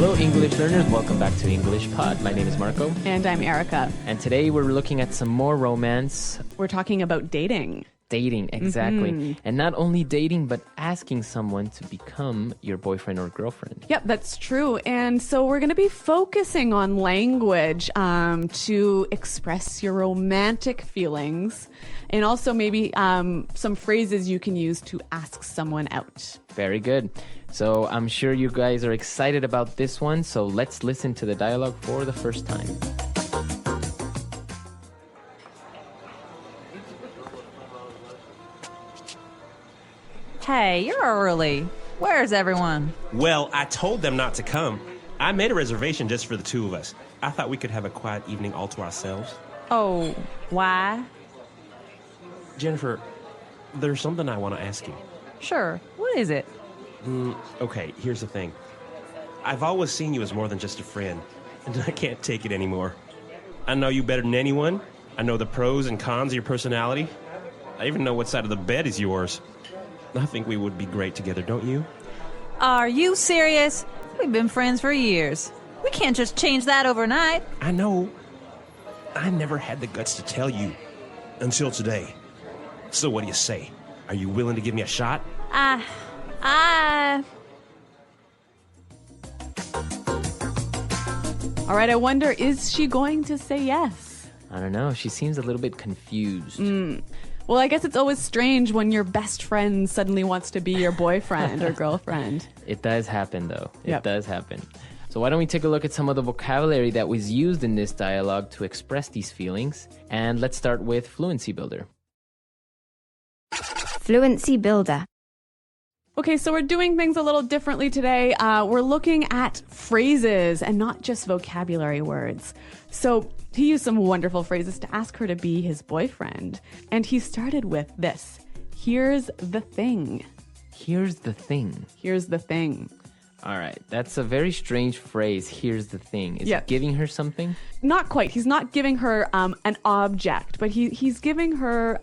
Hello, English learners. Welcome back to EnglishPod. My name is Marco. And I'm Erica. And today we're looking at some more romance. We're talking about dating. Dating, exactly. And not only dating, but asking someone to become your boyfriend or girlfriend. Yep, that's true. And so we're going to be focusing on language to express your romantic feelings, and also maybe some phrases you can use to ask someone out. Very good. So I'm sure you guys are excited about this one. So let's listen to the dialogue for the first time. Hey, you're early. Where's everyone? Well, I told them not to come. I made a reservation just for the two of us. I thought we could have a quiet evening all to ourselves. Oh, why? Jennifer, there's something I want to ask you. Sure. What is it? Okay, here's the thing. I've always seen you as more than just a friend, and I can't take it anymore. I know you better than anyone. I know the pros and cons of your personality. I even know what side of the bed is yours. I think we would be great together, don't you? Are you serious? We've been friends for years. We can't just change that overnight. I know. I never had the guts to tell you. Until today. So what do you say? Are you willing to give me a shot? All right, I wonder, is she going to say yes? I don't know. She seems a little bit confused. Well, I guess it's always strange when your best friend suddenly wants to be your boyfriend or girlfriend. It does happen, though. Yep. It does happen. So why don't we take a look at some of the vocabulary that was used in this dialogue to express these feelings? And let's start with Fluency Builder. Fluency Builder. Okay, so we're doing things a little differently today. We're looking at phrases and not just vocabulary words. So he used some wonderful phrases to ask her to be his boyfriend. And he started with this. Here's the thing. Here's the thing. Here's the thing. All right. That's a very strange phrase. Here's the thing. Is Yeah. it giving her something? Not quite. He's not giving her an object, but he's giving her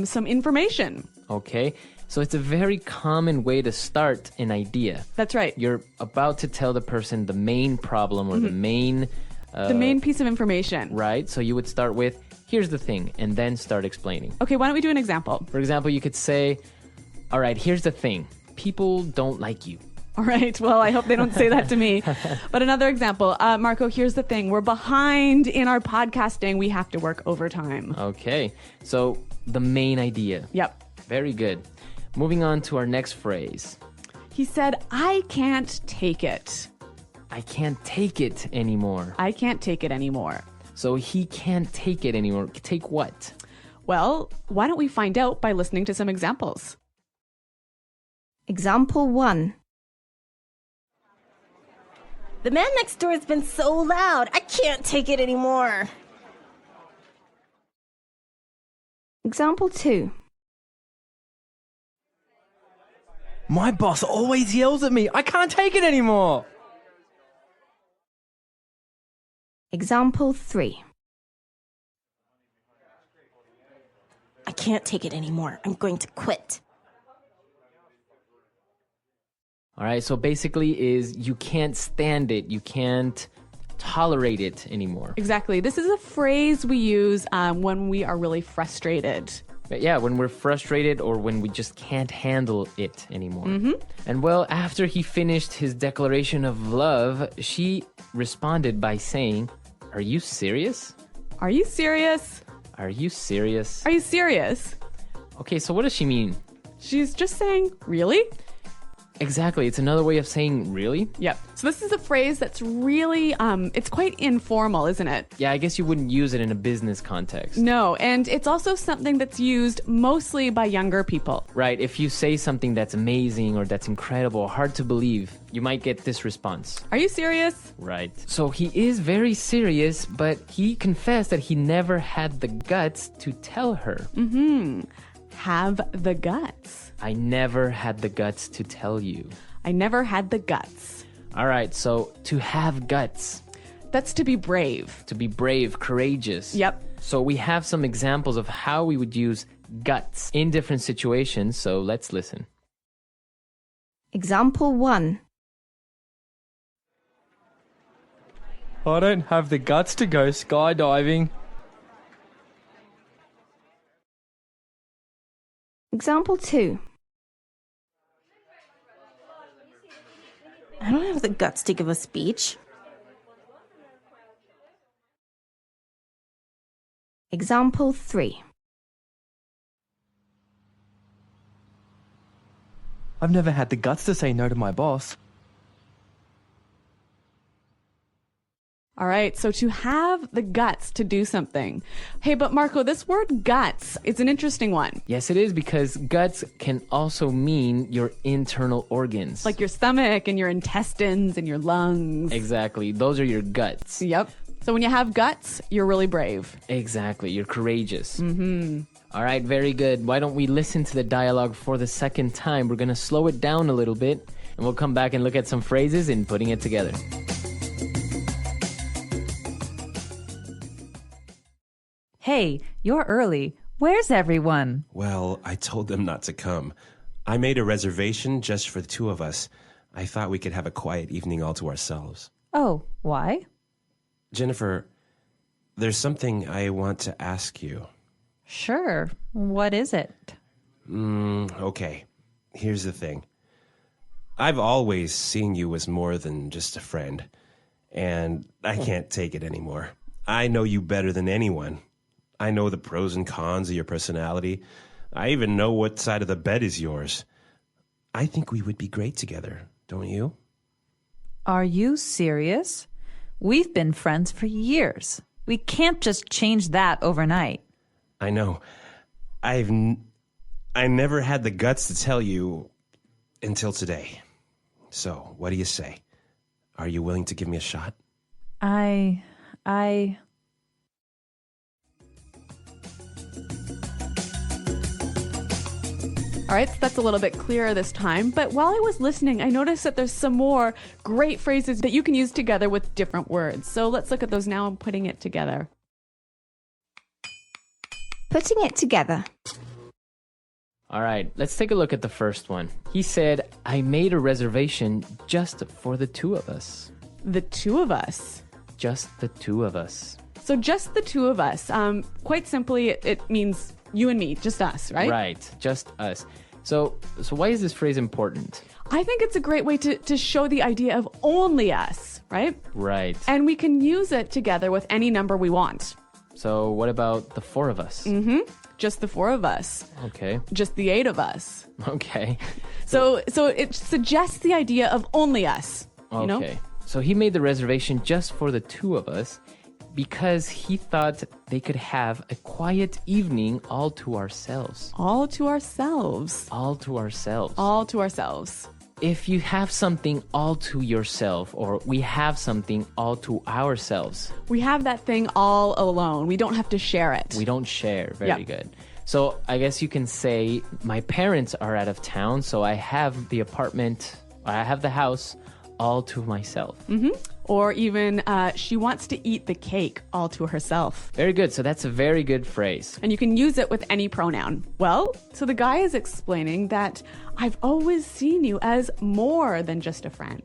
some information. Okay. So it's a very common way to start an idea. That's right. You're about to tell the person the main problem or the main... The main piece of information. Right? So you would start with, here's the thing, and then start explaining. Okay, why don't we do an example? For example, you could say, all right, here's the thing. People don't like you. All right. Well, I hope they don't say that to me. But another example, Marco, here's the thing. We're behind in our podcasting. We have to work overtime. Okay. So the main idea. Yep. Very good. Moving on to our next phrase. He said, I can't take it. I can't take it anymore. I can't take it anymore. So he can't take it anymore. Take what? Well, why don't we find out by listening to some examples? Example 1. The man next door has been so loud. I can't take it anymore. Example 2. My boss always yells at me. I can't take it anymore. Example 3. I can't take it anymore. I'm going to quit. All right. So basically is you can't stand it. You can't tolerate it anymore. Exactly. This is a phrase we use when we are really frustrated. But yeah, when we're frustrated or when we just can't handle it anymore. And well, after he finished his declaration of love, she responded by saying, are you serious? Are you serious? Are you serious? Are you serious? Okay, so what does she mean? She's just saying, really? Exactly. It's another way of saying really. Yep. So this is a phrase that's really, it's quite informal, isn't it? Yeah, I guess you wouldn't use it in a business context. No, and it's also something that's used mostly by younger people. Right. If you say something that's amazing or that's incredible, hard to believe, you might get this response. Are you serious? Right. So he is very serious, but he confessed that he never had the guts to tell her. Have the guts. I never had the guts to tell you. I never had the guts. All right, so to have guts. That's to be brave. To be brave, courageous. Yep. So we have some examples of how we would use guts in different situations, so let's listen. Example 1. I don't have the guts to go skydiving. Example 2. I don't have the guts to give a speech. Example 3. I've never had the guts to say no to my boss. All right, so to have the guts to do something. Hey, but Marco, this word guts, it's an interesting one. Yes, it is, because guts can also mean your internal organs. Like your stomach and your intestines and your lungs. Exactly. Those are your guts. Yep. So when you have guts, you're really brave. Exactly. You're courageous. Mm-hmm. All right, very good. Why don't we listen to the dialogue for the second time? We're going to slow it down a little bit, and we'll come back and look at some phrases and putting it together. Hey, you're early. Where's everyone? Well, I told them not to come. I made a reservation just for the two of us. I thought we could have a quiet evening all to ourselves. Oh, why? Jennifer, there's something I want to ask you. Sure. What is it? Okay. Here's the thing. I've always seen you as more than just a friend, and I can't take it anymore. I know you better than anyone. I know the pros and cons of your personality. I even know what side of the bed is yours. I think we would be great together, don't you? Are you serious? We've been friends for years. We can't just change that overnight. I know. I never had the guts to tell you until today. So, what do you say? Are you willing to give me a shot? All right, so that's a little bit clearer this time. But while I was listening, I noticed that there's some more great phrases that you can use together with different words. So let's look at those now and putting it together. Putting it together. All right, let's take a look at the first one. He said, I made a reservation just for the two of us. The two of us. Just the two of us. So just the two of us. Quite simply, it means you and me, just us, right? Right, just us. So why is this phrase important? I think it's a great way to show the idea of only us, right? Right. And we can use it together with any number we want. So what about the four of us? Mm-hmm. Just the four of us. Okay. Just the 8 of us. Okay. So it suggests the idea of only us. Okay. You know? So he made the reservation just for the two of us because he thought they could have a quiet evening all to ourselves. All to ourselves. All to ourselves. All to ourselves. If you have something all to yourself, or we have something all to ourselves. We have that thing all alone. We don't have to share it. We don't share. Very good. So I guess you can say, my parents are out of town, so I have the house all to myself. Mm-hmm. Or even, she wants to eat the cake all to herself. Very good. So that's a very good phrase. And you can use it with any pronoun. Well, so the guy is explaining that I've always seen you as more than just a friend.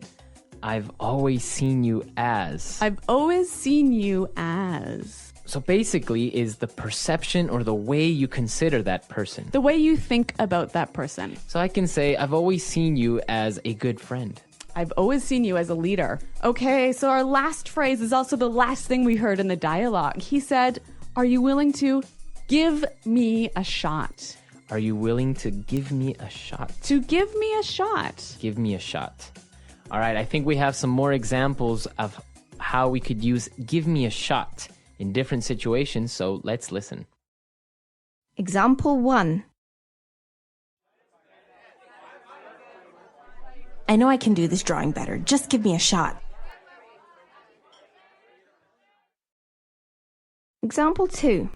I've always seen you as. I've always seen you as. So basically is the perception or the way you consider that person. The way you think about that person. So I can say, I've always seen you as a good friend. I've always seen you as a leader. Okay, so our last phrase is also the last thing we heard in the dialogue. He said, are you willing to give me a shot? Are you willing to give me a shot? To give me a shot. Give me a shot. All right, I think we have some more examples of how we could use give me a shot in different situations, so let's listen. Example 1. I know I can do this drawing better. Just give me a shot. Example 2.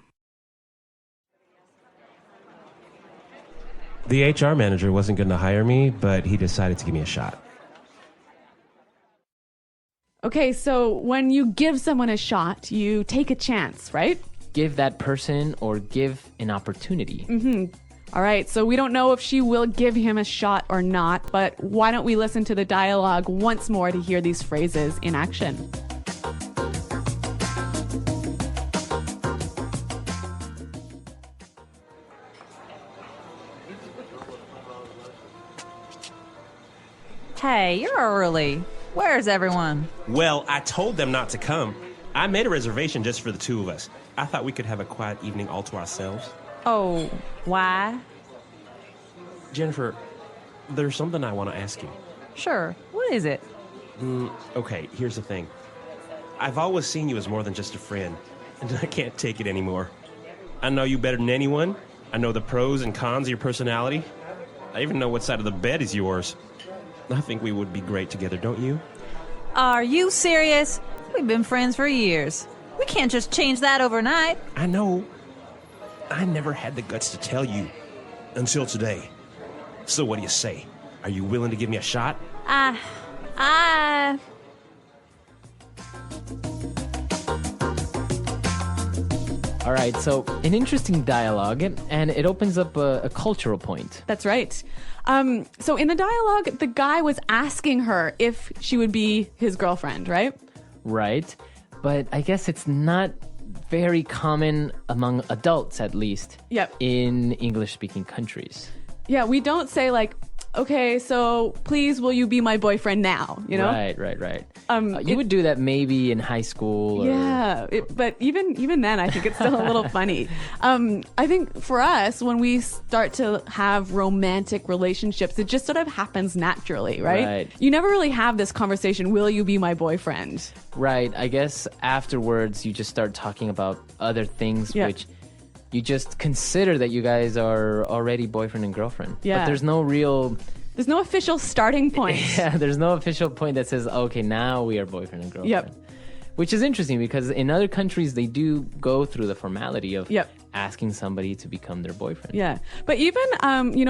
The HR manager wasn't going to hire me, but he decided to give me a shot. Okay, so when you give someone a shot, you take a chance, right? Give that person or give an opportunity. Mm-hmm. All right, so we don't know if she will give him a shot or not, but why don't we listen to the dialogue once more to hear these phrases in action? Hey, you're early. Where's everyone? Well, I told them not to come. I made a reservation just for the two of us. I thought we could have a quiet evening all to ourselves. Oh, why? Jennifer, there's something I want to ask you. Sure. What is it? Okay, here's the thing. I've always seen you as more than just a friend, and I can't take it anymore. I know you better than anyone. I know the pros and cons of your personality. I even know what side of the bed is yours. I think we would be great together, don't you? Are you serious? We've been friends for years. We can't just change that overnight. I know. I never had the guts to tell you. Until today. So what do you say? Are you willing to give me a shot? All right, so an interesting dialogue, and it opens up a cultural point. That's right. So in the dialogue, the guy was asking her if she would be his girlfriend, right? Right, but I guess it's not very common among adults, at least. Yep. In English-speaking countries. Yeah, we don't say like, okay, so please will you be my boyfriend now, you know? Right. You would do that maybe in high school. Or... Yeah, but even then, I think it's still a little funny. I think for us, when we start to have romantic relationships, it just sort of happens naturally, right? You never really have this conversation, will you be my boyfriend? Right, I guess afterwards you just start talking about other things, which you just consider that you guys are already boyfriend and girlfriend. Yeah. But there's no official starting point. Yeah, there's no official point that says, okay, now we are boyfriend and girlfriend. Yep. Which is interesting because in other countries, they do go through the formality of Yep. asking somebody to become their boyfriend. Yeah. But even,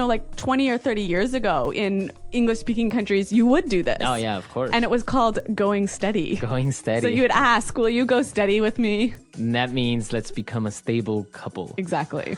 like 20 or 30 years ago in English-speaking countries, you would do this. Oh, yeah, of course. And it was called going steady. Going steady. So you would ask, will you go steady with me? And that means let's become a stable couple. Exactly.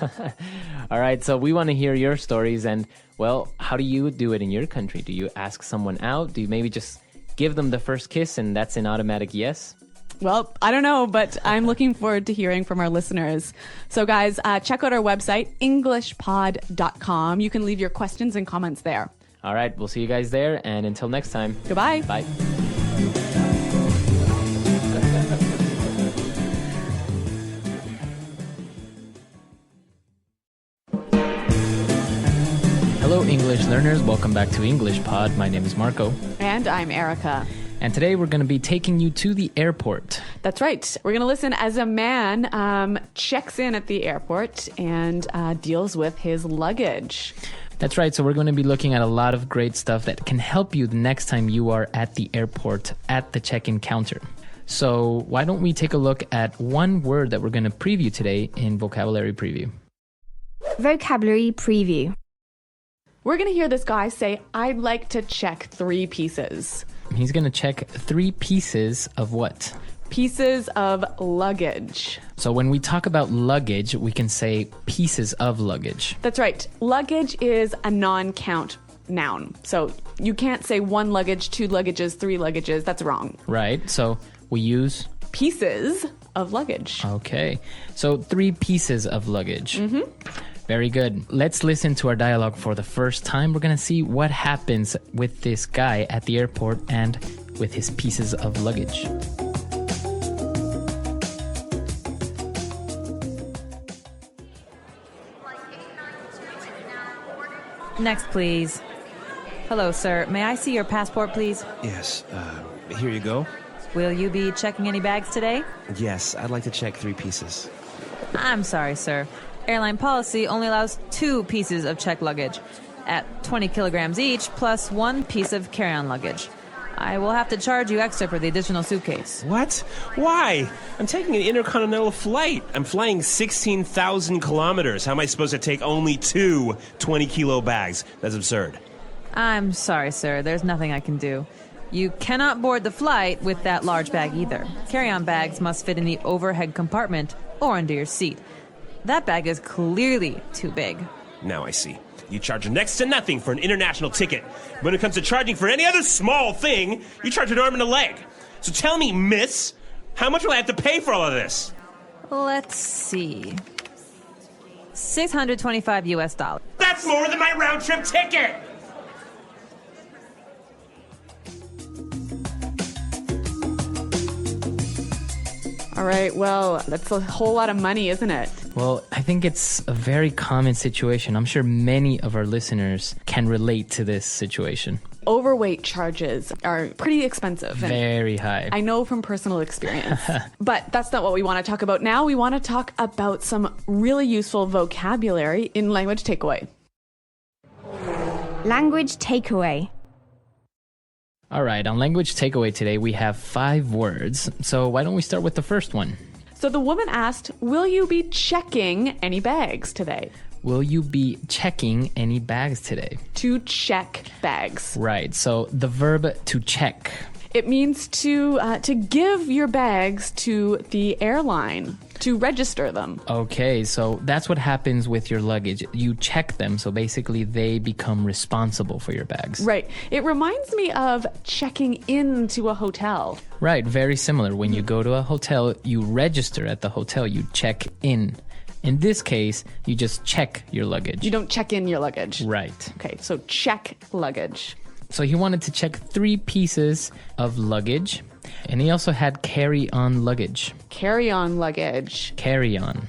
All right, so we want to hear your stories. And, well, how do you do it in your country? Do you ask someone out? Do you maybe just give them the first kiss and that's an automatic yes? Well, I don't know, but I'm looking forward to hearing from our listeners. So, guys, check out our website, EnglishPod.com. You can leave your questions and comments there. All right, we'll see you guys there. And until next time. Goodbye. Bye. Hello, English learners. Welcome back to EnglishPod. My name is Marco. And I'm Erica. And today we're going to be taking you to the airport. That's right. We're going to listen as a man checks in at the airport and deals with his luggage. That's right. So we're going to be looking at a lot of great stuff that can help you the next time you are at the airport at the check-in counter. So why don't we take a look at one word that we're going to preview today in Vocabulary Preview. Vocabulary Preview. We're going to hear this guy say, I'd like to check 3 pieces. He's going to check 3 pieces of what? Pieces of luggage. So when we talk about luggage, we can say pieces of luggage. That's right. Luggage is a non-count noun. So you can't say 1 luggage, 2 luggages, 3 luggages. That's wrong. Right. So we use pieces of luggage. Okay. So 3 pieces of luggage. Mm-hmm. Very good. Let's listen to our dialogue for the first time. We're going to see what happens with this guy at the airport and with his pieces of luggage. Next, please. Hello, sir. May I see your passport, please? Yes, here you go. Will you be checking any bags today? Yes, I'd like to check 3 pieces. I'm sorry, sir. Airline policy only allows 2 pieces of checked luggage at 20 kilograms each, plus 1 piece of carry-on luggage. I will have to charge you extra for the additional suitcase. What? Why? I'm taking an intercontinental flight. I'm flying 16,000 kilometers. How am I supposed to take only 2 20-kilo bags? That's absurd. I'm sorry, sir. There's nothing I can do. You cannot board the flight with that large bag either. Carry-on bags must fit in the overhead compartment or under your seat. That bag is clearly too big. Now I see. You charge next to nothing for an international ticket. When it comes to charging for any other small thing, you charge an arm and a leg. So tell me, miss, how much will I have to pay for all of this? Let's see. $625 US. That's more than my round-trip ticket! All right, well, that's a whole lot of money, isn't it? Well, I think it's a very common situation. I'm sure many of our listeners can relate to this situation. Overweight charges are pretty expensive. and Very high. I know from personal experience. But that's not what we want to talk about now. We want to talk about some really useful vocabulary in Language Takeaway. Language takeaway. All right, on Language Takeaway today, we have 5 words. So why don't we start with the first one? So the woman asked, will you be checking any bags today? Will you be checking any bags today? To check bags. Right, so the verb to check. It means to give your bags to the airline, to register them. Okay, so that's what happens with your luggage. You check them, so basically they become responsible for your bags. Right. It reminds me of checking into a hotel. Right, very similar. When you go to a hotel, you register at the hotel, you check in. In this case, you just check your luggage. You don't check in your luggage. Right. Okay, so check luggage. So he wanted to check 3 pieces of luggage, and he also had carry-on luggage. Carry-on luggage. Carry-on.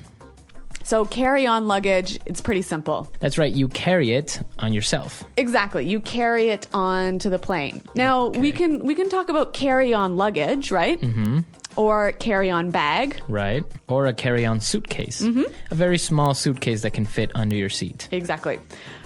So carry-on luggage, it's pretty simple. That's right, you carry it on yourself. Exactly. You carry it onto the plane. Now, we can talk about carry-on luggage, right? Mm-hmm. Or carry-on bag. Right. Or a carry-on suitcase. Mm-hmm. A very small suitcase that can fit under your seat. Exactly.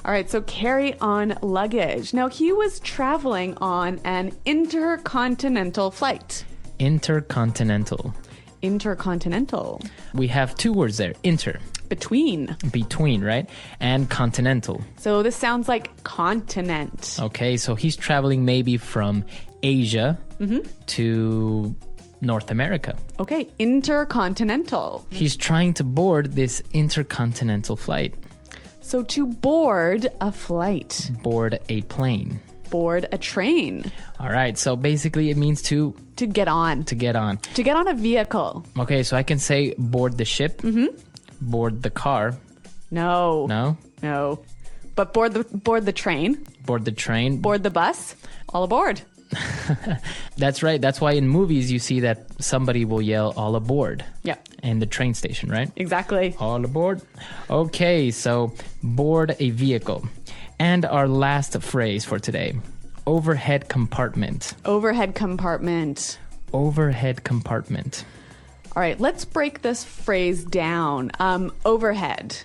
All right, so carry-on luggage. Now, he was traveling on an intercontinental flight. Intercontinental. Intercontinental. We have 2 words there. Inter. Between. Between, right? And continental. So this sounds like continent. Okay, so he's traveling maybe from Asia to North America. Okay, intercontinental. He's trying to board this intercontinental flight. So to board a flight. Board a plane. Board a train. All right, so basically it means to get on. To get on. To get on a vehicle. Okay, so I can say board the ship. Board the car. No. No? No. But board the train. Board the train. Board the bus. All aboard. That's right. That's why in movies you see that somebody will yell all aboard. Yeah. In the train station, right? Exactly. All aboard. Okay, so board a vehicle. And our last phrase for today. Overhead compartment. Overhead compartment. Overhead compartment. All right, let's break this phrase down. Overhead.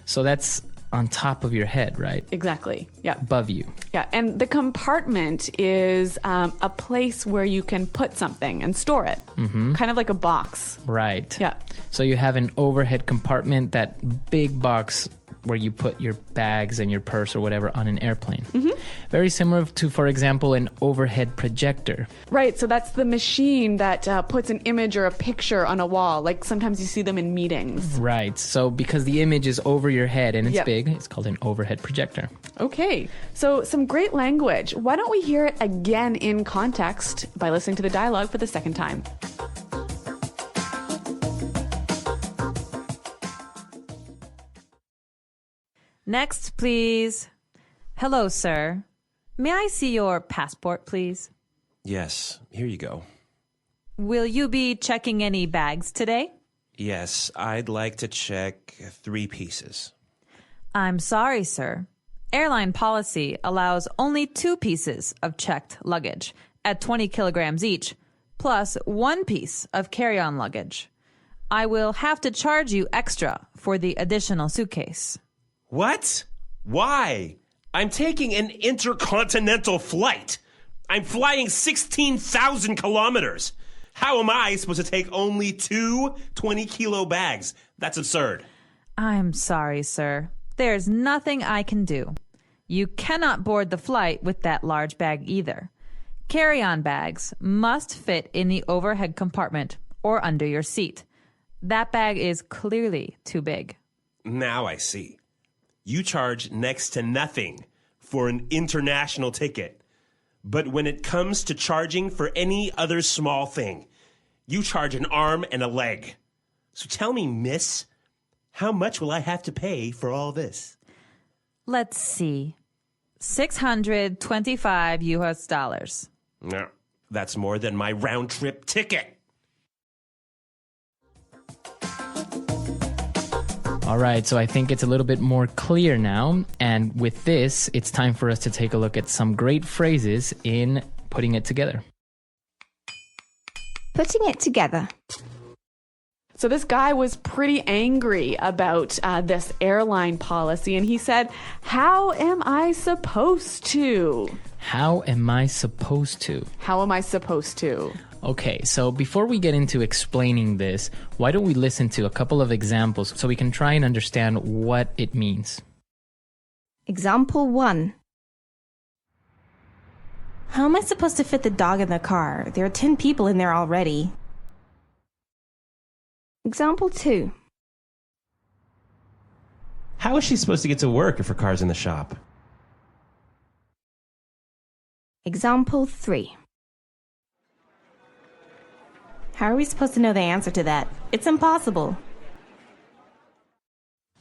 So that's on top of your head, right? Exactly. Yeah. Above you. Yeah, and the compartment is a place where you can put something and store it. Mm-hmm. Kind of like a box. Right. Yeah. So you have an overhead compartment, that big box where you put your bags and your purse or whatever on an airplane. Mm-hmm. Very similar to, for example, an overhead projector. Right, so that's the machine that puts an image or a picture on a wall. Like sometimes you see them in meetings. Right, so because the image is over your head and it's big, it's called an overhead projector. Okay, so some great language. Why don't we hear it again in context by listening to the dialogue for the second time? Next, please. Hello, sir. May I see your passport, please? Yes, here you go. Will you be checking any bags today? Yes, I'd like to check 3 pieces. I'm sorry, sir. Airline policy allows only 2 pieces of checked luggage at 20 kilograms each, plus 1 piece of carry-on luggage. I will have to charge you extra for the additional suitcase. What? Why? I'm taking an intercontinental flight. I'm flying 16,000 kilometers. How am I supposed to take only 2 20-kilo bags? That's absurd. I'm sorry, sir. There's nothing I can do. You cannot board the flight with that large bag either. Carry-on bags must fit in the overhead compartment or under your seat. That bag is clearly too big. Now I see. You charge next to nothing for an international ticket. But when it comes to charging for any other small thing, you charge an arm and a leg. So tell me, miss, how much will I have to pay for all this? Let's see. $625 US. No, that's more than my round-trip ticket. All right, so I think it's a little bit more clear now. And with this, it's time for us to take a look at some great phrases in putting it together. Putting it together. So this guy was pretty angry about this airline policy, and he said, "How am I supposed to? How am I supposed to? How am I supposed to?" Okay, so before we get into explaining this, why don't we listen to a couple of examples so we can try and understand what it means? Example 1. How am I supposed to fit the dog in the car? There are 10 people in there already. Example 2. How is she supposed to get to work if her car's in the shop? Example 3. How are we supposed to know the answer to that? It's impossible.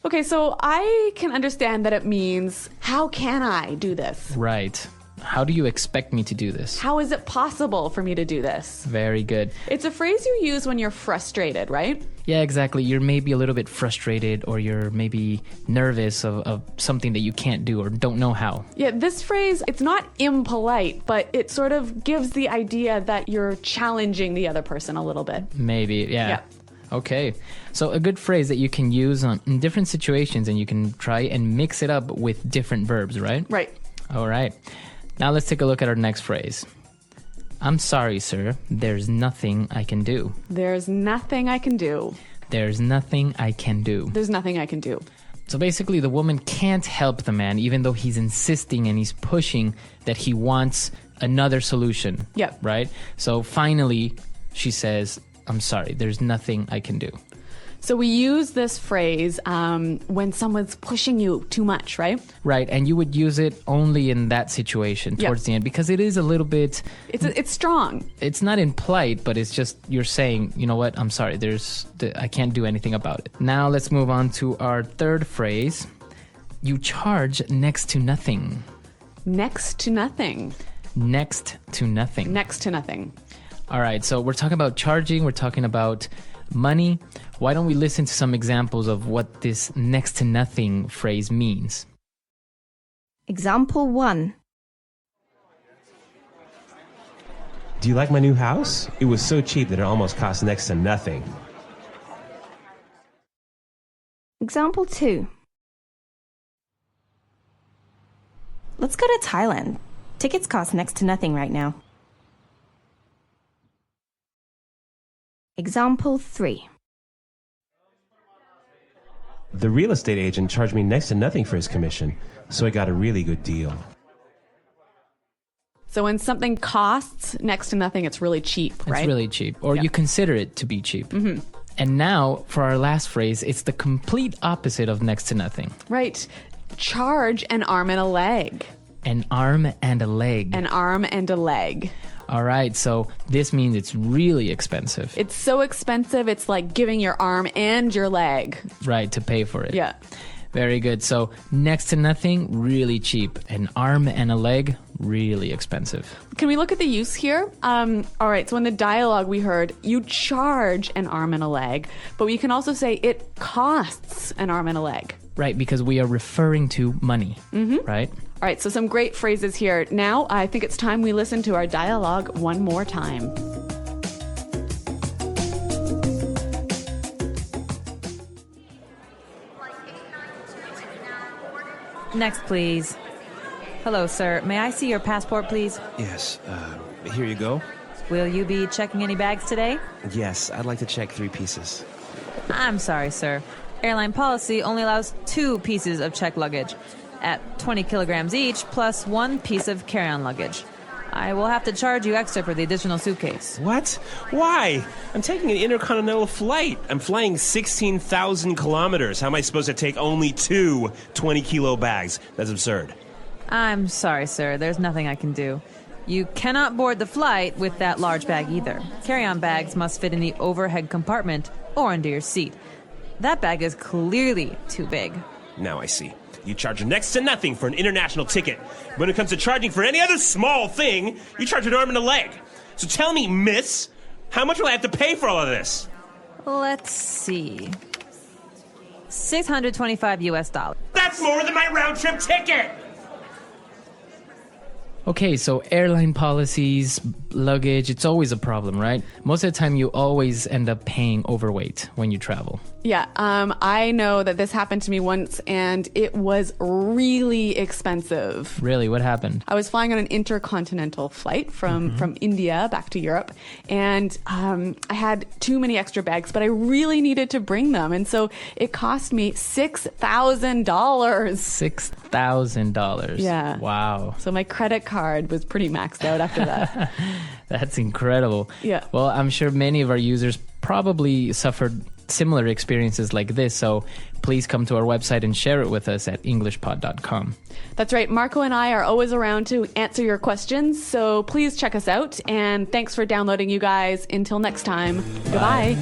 Okay, so I can understand that it means, how can I do this? Right. How do you expect me to do this? How is it possible for me to do this? Very good. It's a phrase you use when you're frustrated, right? Yeah, exactly. You're maybe a little bit frustrated or you're maybe nervous of something that you can't do or don't know how. Yeah, this phrase, it's not impolite, but it sort of gives the idea that you're challenging the other person a little bit. Maybe, yeah. Yeah. Okay. So a good phrase that you can use in different situations and you can try and mix it up with different verbs, right? Right. All right. Now let's take a look at our next phrase. I'm sorry, sir. There's nothing I can do. There's nothing I can do. There's nothing I can do. There's nothing I can do. So basically, the woman can't help the man, even though he's insisting and he's pushing that he wants another solution. Yep. Right? So finally, she says, I'm sorry, there's nothing I can do. So we use this phrase when someone's pushing you too much, right? Right, and you would use it only in that situation towards the end because it is a little bit... It's strong. It's not impolite, but it's just you're saying, you know what, I'm sorry, I can't do anything about it. Now let's move on to our third phrase. You charge next to nothing. Next to nothing. Next to nothing. Next to nothing. All right, so we're talking about charging, we're talking about money. Why don't we listen to some examples of what this next to nothing phrase means? Example 1. Do you like my new house? It was so cheap that it almost cost next to nothing. Example 2. Let's go to Thailand. Tickets cost next to nothing right now. Example 3. The real estate agent charged me next to nothing for his commission, so I got a really good deal. So when something costs next to nothing, it's really cheap, right? It's really cheap, or you consider it to be cheap. Mm-hmm. And now, for our last phrase, it's the complete opposite of next to nothing. Right. Charge an arm and a leg. An arm and a leg. An arm and a leg. All right, so this means it's really expensive. It's so expensive, it's like giving your arm and your leg. Right, to pay for it. Yeah. Very good. So next to nothing, really cheap. An arm and a leg, really expensive. Can we look at the use here? All right, so in the dialogue we heard, you charge an arm and a leg, but we can also say it costs an arm and a leg. Right, because we are referring to money, right? All right, so some great phrases here. Now, I think it's time we listen to our dialogue one more time. Next, please. Hello, sir. May I see your passport, please? Yes, here you go. Will you be checking any bags today? Yes, I'd like to check 3 pieces. I'm sorry, sir. Airline policy only allows 2 pieces of checked luggage at 20 kilograms each, plus 1 piece of carry-on luggage. I will have to charge you extra for the additional suitcase. What? Why? I'm taking an intercontinental flight. I'm flying 16,000 kilometers. How am I supposed to take only 2 20-kilo bags? That's absurd. I'm sorry, sir. There's nothing I can do. You cannot board the flight with that large bag either. Carry-on bags must fit in the overhead compartment or under your seat. That bag is clearly too big. Now I see. You charge next to nothing for an international ticket. When it comes to charging for any other small thing, you charge an arm and a leg. So tell me, miss, how much will I have to pay for all of this? Let's see. $625 US. That's more than my round trip ticket! Okay, so airline policies, luggage, it's always a problem, right? Most of the time you always end up paying overweight when you travel. Yeah, I know that this happened to me once, and it was really expensive. Really, what happened? I was flying on an intercontinental flight from India back to Europe, and I had too many extra bags, but I really needed to bring them, and so it cost me $6,000. $6,000. Yeah. Wow. So my credit card was pretty maxed out after that. That's incredible. Yeah. Well, I'm sure many of our users probably suffered similar experiences like this, so please come to our website and share it with us at EnglishPod.com. That's right. Marco and I are always around to answer your questions, so please check us out. And thanks for downloading, you guys. Until next time, goodbye.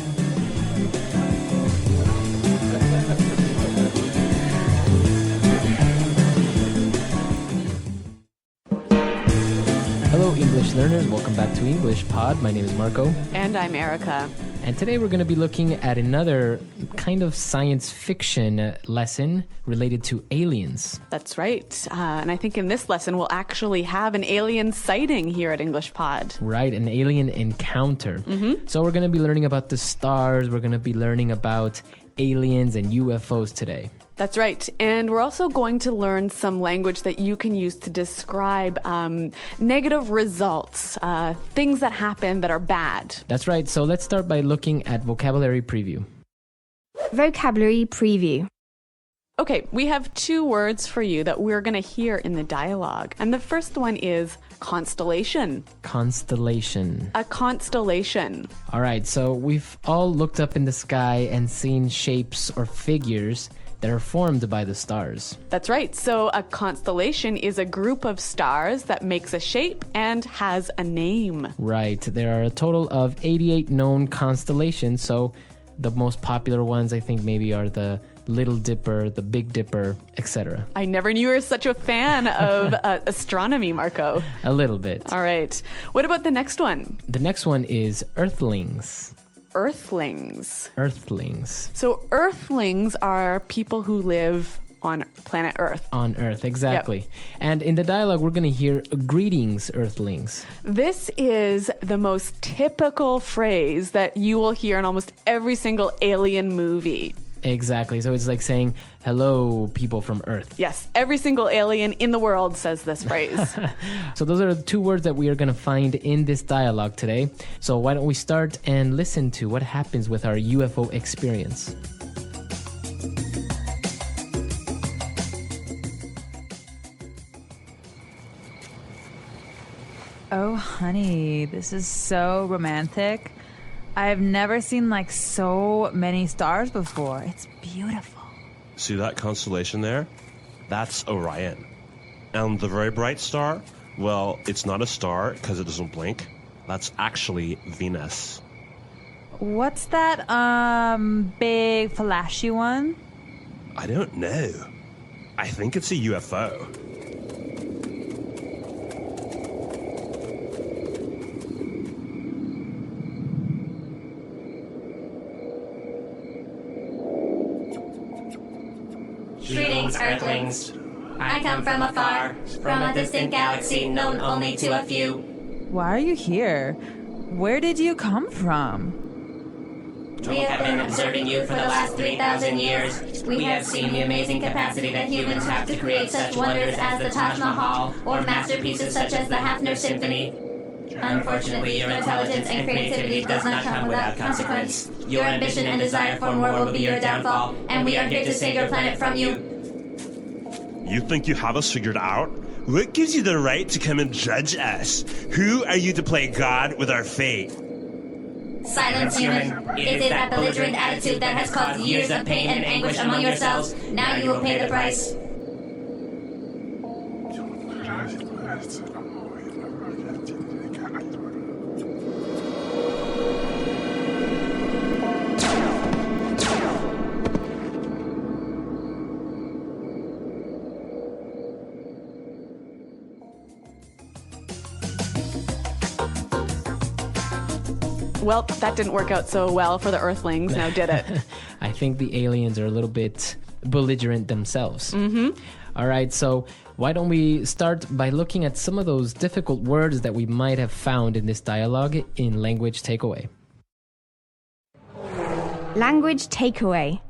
Hello, English learners. Welcome back to EnglishPod. My name is Marco. And I'm Erica. And today we're going to be looking at another kind of science fiction lesson related to aliens. That's right. And I think in this lesson, we'll actually have an alien sighting here at EnglishPod. Right, an alien encounter. So we're going to be learning about the stars. We're going to be learning about aliens and UFOs today. That's right. And we're also going to learn some language that you can use to describe negative results, things that happen that are bad. That's right. So let's start by looking at vocabulary preview. Vocabulary preview. Okay, we have two words for you that we're going to hear in the dialogue. And the first one is constellation. Constellation. A constellation. All right. So we've all looked up in the sky and seen shapes or figures that are formed by the stars. That's right. So a constellation is a group of stars that makes a shape and has a name. Right. There are a total of 88 known constellations. So the most popular ones, I think, maybe are the Little Dipper, the Big Dipper, etc. I never knew you were such a fan of astronomy, Marco. A little bit. All right. What about the next one? The next one is Earthlings. Earthlings. Earthlings. So Earthlings are people who live on planet Earth. On Earth, exactly. Yep. And in the dialogue, we're going to hear greetings, Earthlings. This is the most typical phrase that you will hear in almost every single alien movie. Exactly. So it's like saying, hello, people from Earth. Yes. Every single alien in the world says this phrase. So those are the two words that we are going to find in this dialogue today. So why don't we start and listen to what happens with our UFO experience. Oh, honey, this is so romantic. I've never seen like so many stars before. It's beautiful. See that constellation there? That's Orion. And the very bright star? Well, it's not a star because it doesn't blink. That's actually Venus. What's that, big flashy one? I don't know. I think it's a UFO. Greetings, Earthlings. I come from afar, from a distant galaxy known only to a few. Why are you here? Where did you come from? We have been observing you for the last 3,000 years. We have seen the amazing capacity that humans have to create such wonders as the Taj Mahal, or masterpieces such as the Hafner Symphony. Unfortunately, your intelligence and creativity does not come without consequence. Your ambition and desire for more will be your downfall, and we are here to save your planet from you. You think you have us figured out? What gives you the right to come and judge us? Who are you to play God with our fate? Silence, human. It is that belligerent attitude that has caused years of pain and anguish among yourselves. Now you will pay the price. Well, that didn't work out so well for the Earthlings, now did it? I think the aliens are a little bit belligerent themselves. All right, so why don't we start by looking at some of those difficult words that we might have found in this dialogue in Language Takeaway. Language takeaway.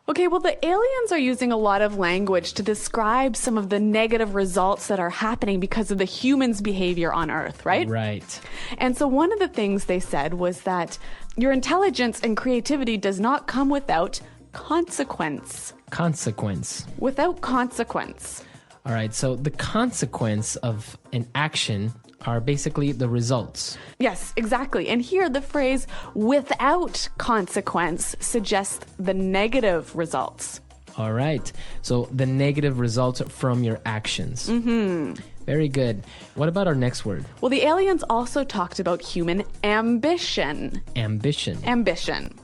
Okay, well, the aliens are using a lot of language to describe some of the negative results that are happening because of the humans' behavior on Earth, right? Right. And so one of the things they said was that your intelligence and creativity does not come without consequence. Consequence. Without consequence. All right, so the consequence of an action are basically the results. Yes, exactly. And here the phrase without consequence suggests the negative results. All right, so the negative results from your actions. Very good. What about our next word? Well, the aliens also talked about human ambition. Ambition. Ambition.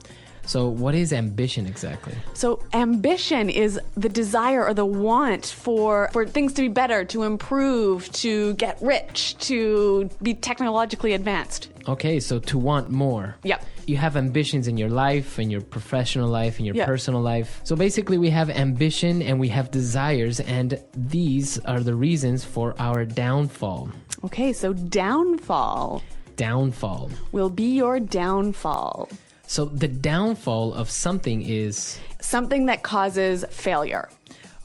So what is ambition exactly? So ambition is the desire or the want for things to be better, to improve, to get rich, to be technologically advanced. Okay, so to want more. Yep. You have ambitions in your life, in your professional life, in your personal life. So basically we have ambition and we have desires, and these are the reasons for our downfall. Okay, so downfall. Downfall. Will be your downfall. So the downfall of something is... Something that causes failure.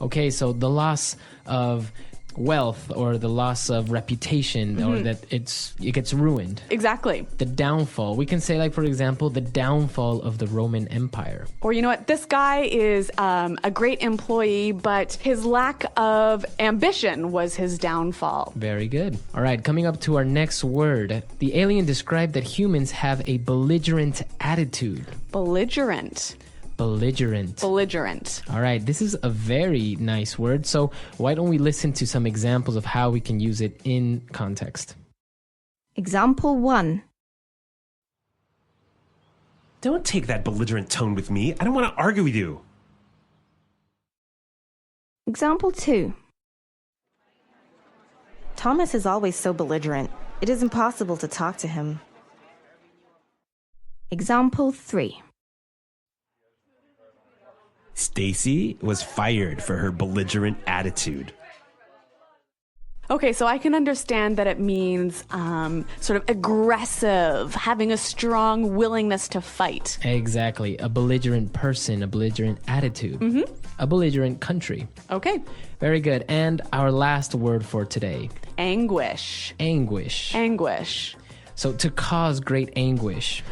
Okay, so the loss of wealth or the loss of reputation or that it gets ruined. Exactly. The downfall. We can say, like, for example, the downfall of the Roman Empire. Or, you know what, this guy is a great employee, but his lack of ambition was his downfall. Very good. All right, coming up to our next word. The alien described that humans have a belligerent attitude. Belligerent. Belligerent. Belligerent. All right, this is a very nice word. So why don't we listen to some examples of how we can use it in context? Example 1. Don't take that belligerent tone with me. I don't want to argue with you. Example 2. Thomas is always so belligerent. It is impossible to talk to him. Example 3. Stacy was fired for her belligerent attitude. Okay, so I can understand that it means sort of aggressive, having a strong willingness to fight. Exactly. A belligerent person, a belligerent attitude. A belligerent country. Okay. Very good. And our last word for today. Anguish. Anguish. Anguish. So to cause great anguish.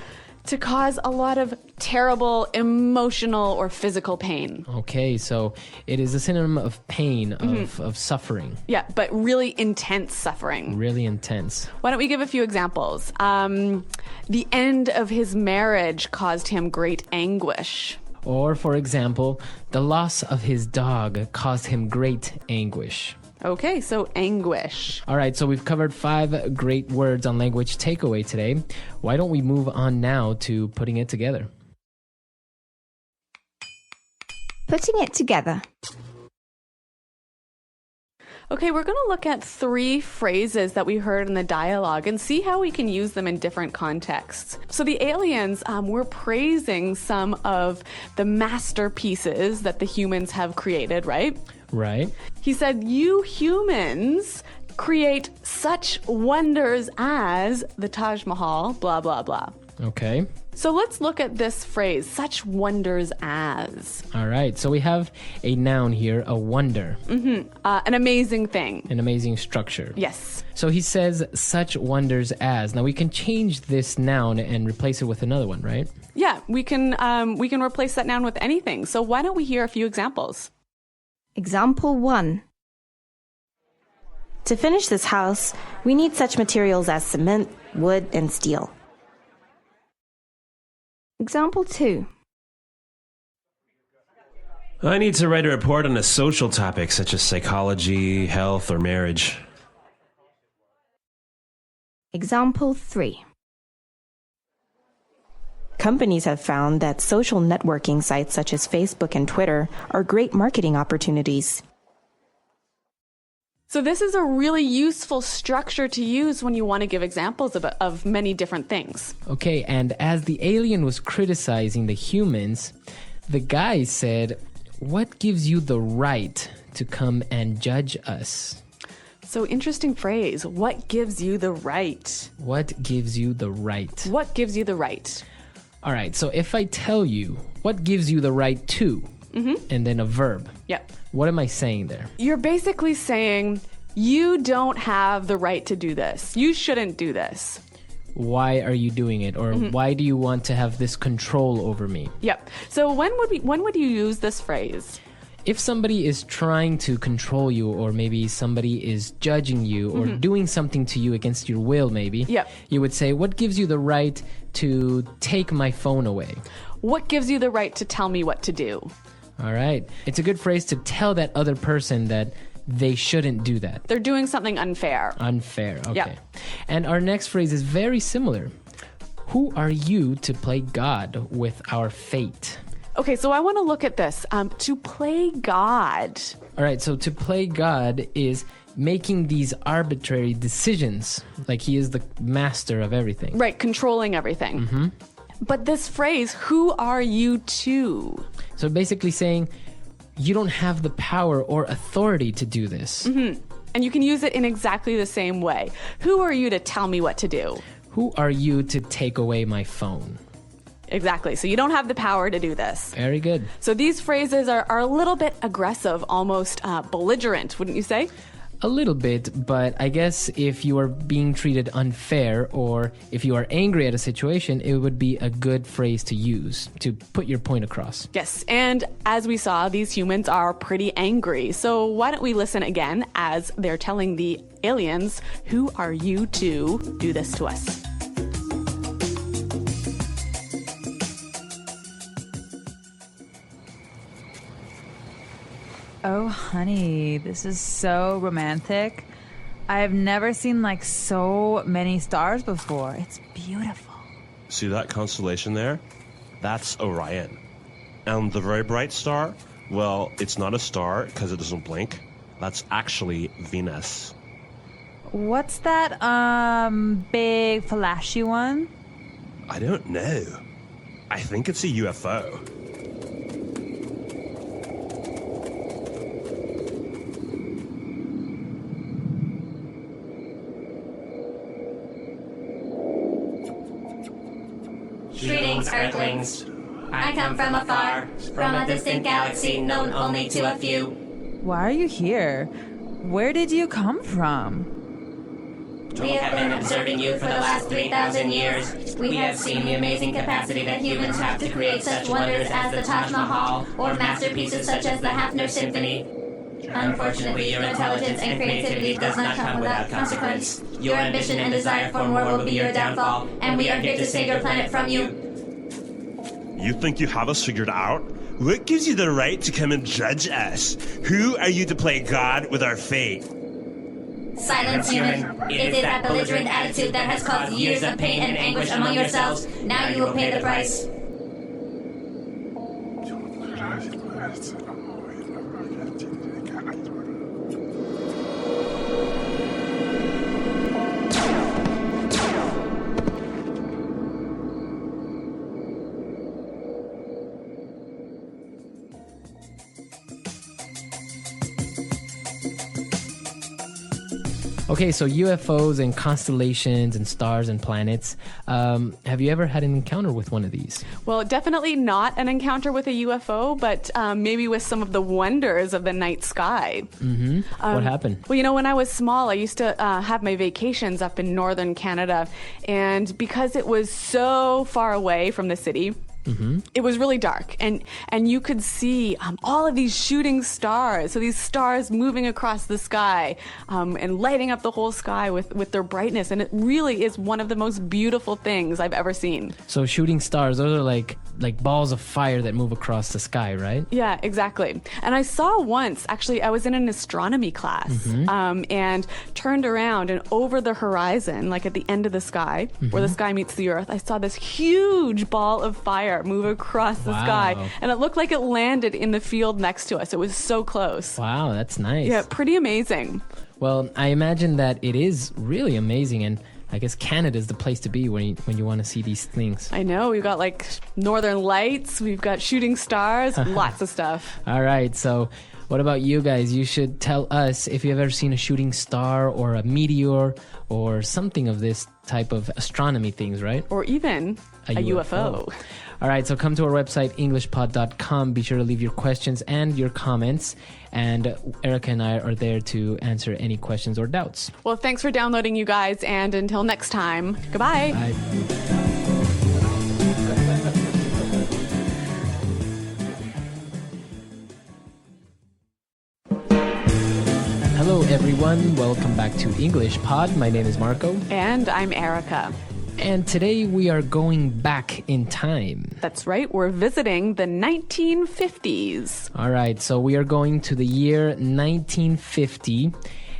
To cause a lot of terrible emotional or physical pain. Okay, so it is a synonym of pain, of suffering. Yeah, but really intense suffering. Really intense. Why don't we give a few examples? The end of his marriage caused him great anguish. Or, for example, the loss of his dog caused him great anguish. Okay, so anguish. All right, so we've covered 5 great words on Language Takeaway today. Why don't we move on now to putting it together? Putting it together. Okay, we're going to look at 3 phrases that we heard in the dialogue and see how we can use them in different contexts. So the aliens were praising some of the masterpieces that the humans have created, right? Right. He said, you humans create such wonders as the Taj Mahal, blah, blah, blah. Okay. So let's look at this phrase, such wonders as. All right, so we have a noun here, a wonder. An amazing thing. An amazing structure. Yes. So he says such wonders as. Now we can change this noun and replace it with another one, right? Yeah, we can replace that noun with anything. So why don't we hear a few examples? Example 1. To finish this house, we need such materials as cement, wood, and steel. Example 2. I need to write a report on a social topic such as psychology, health, or marriage. Example 3. Companies have found that social networking sites such as Facebook and Twitter are great marketing opportunities. So this is a really useful structure to use when you want to give examples of many different things. Okay, and as the alien was criticizing the humans, the guy said, "What gives you the right to come and judge us?" So interesting phrase. What gives you the right? What gives you the right? What gives you the right? All right, so if I tell you, what gives you the right to, and then a verb, Yep. what am I saying there? You're basically saying, you don't have the right to do this. You shouldn't do this. Why are you doing it? Or why do you want to have this control over me? Yep. So when would you use this phrase? If somebody is trying to control you, or maybe somebody is judging you or doing something to you against your will, maybe, Yep. you would say, what gives you the right to take my phone away? What gives you the right to tell me what to do? All right. It's a good phrase to tell that other person that they shouldn't do that. They're doing something unfair. Unfair. Okay. Yeah. And our next phrase is very similar. Who are you to play God with our fate? Okay, so I want to look at this. To play God. All right, so to play God is making these arbitrary decisions, like he is the master of everything. Right, controlling everything. But this phrase, who are you to? So basically saying, you don't have the power or authority to do this. And you can use it in exactly the same way. Who are you to tell me what to do? Who are you to take away my phone? Exactly. So you don't have the power to do this. Very good. So these phrases are a little bit aggressive, almost belligerent, wouldn't you say? A little bit, but I guess if you are being treated unfair or if you are angry at a situation, it would be a good phrase to use to put your point across. Yes. And as we saw, these humans are pretty angry. So why don't we listen again as they're telling the aliens, who are you to do this to us? Oh, honey, this is so romantic. I've never seen like so many stars before. It's beautiful. See that constellation there? That's Orion. And the very bright star? Well, it's not a star because it doesn't blink. That's actually Venus. What's that, big flashy one? I don't know. I think it's a UFO. Greetings, Earthlings. I come from afar, from a distant galaxy known only to a few. Why are you here? Where did you come from? We have been observing you for the last 3,000 years. We have seen the amazing capacity that humans have to create such wonders as the Taj Mahal or masterpieces such as the Hafner Symphony. Unfortunately, your intelligence and creativity does not come without consequence. Your ambition and desire for more will be your downfall, and we are here to save your planet from you. You think you have us figured out? What gives you the right to come and judge us? Who are you to play God with our fate? Silence, human. It is that belligerent attitude that has caused years of pain and anguish among yourselves. Now you will pay the price. Okay, so UFOs and constellations and stars and planets. Have you ever had an encounter with one of these? Well, definitely not an encounter with a UFO, but maybe with some of the wonders of the night sky. What happened? Well, you know, when I was small, I used to have my vacations up in northern Canada. And because it was so far away from the city, it was really dark, and you could see all of these shooting stars. So these stars moving across the sky and lighting up the whole sky with their brightness. And it really is one of the most beautiful things I've ever seen. So shooting stars, those are like balls of fire that move across the sky, right? Yeah, exactly. And I saw once, actually, I was in an astronomy class and turned around, and over the horizon, like at the end of the sky, where the sky meets the earth, I saw this huge ball of fire move across the sky. And it looked like it landed in the field next to us. It was so close. Wow, that's nice. Yeah, pretty amazing. Well, I imagine that it is really amazing, and I guess Canada is the place to be when you want to see these things. I know. We've got like northern lights. We've got shooting stars. Lots of stuff. All right, so what about you guys? You should tell us if you've ever seen a shooting star or a meteor or something of this type of astronomy things, right? Or even a UFO. All right, so come to our website, EnglishPod.com. Be sure to leave your questions and your comments. And Erica and I are there to answer any questions or doubts. Well, thanks for downloading, you guys. And until next time, goodbye. Bye. Hello, everyone. Welcome back to English Pod. My name is Marco. And I'm Erica. And today we are going back in time. That's right. We're visiting the 1950s. All right. So we are going to the year 1950.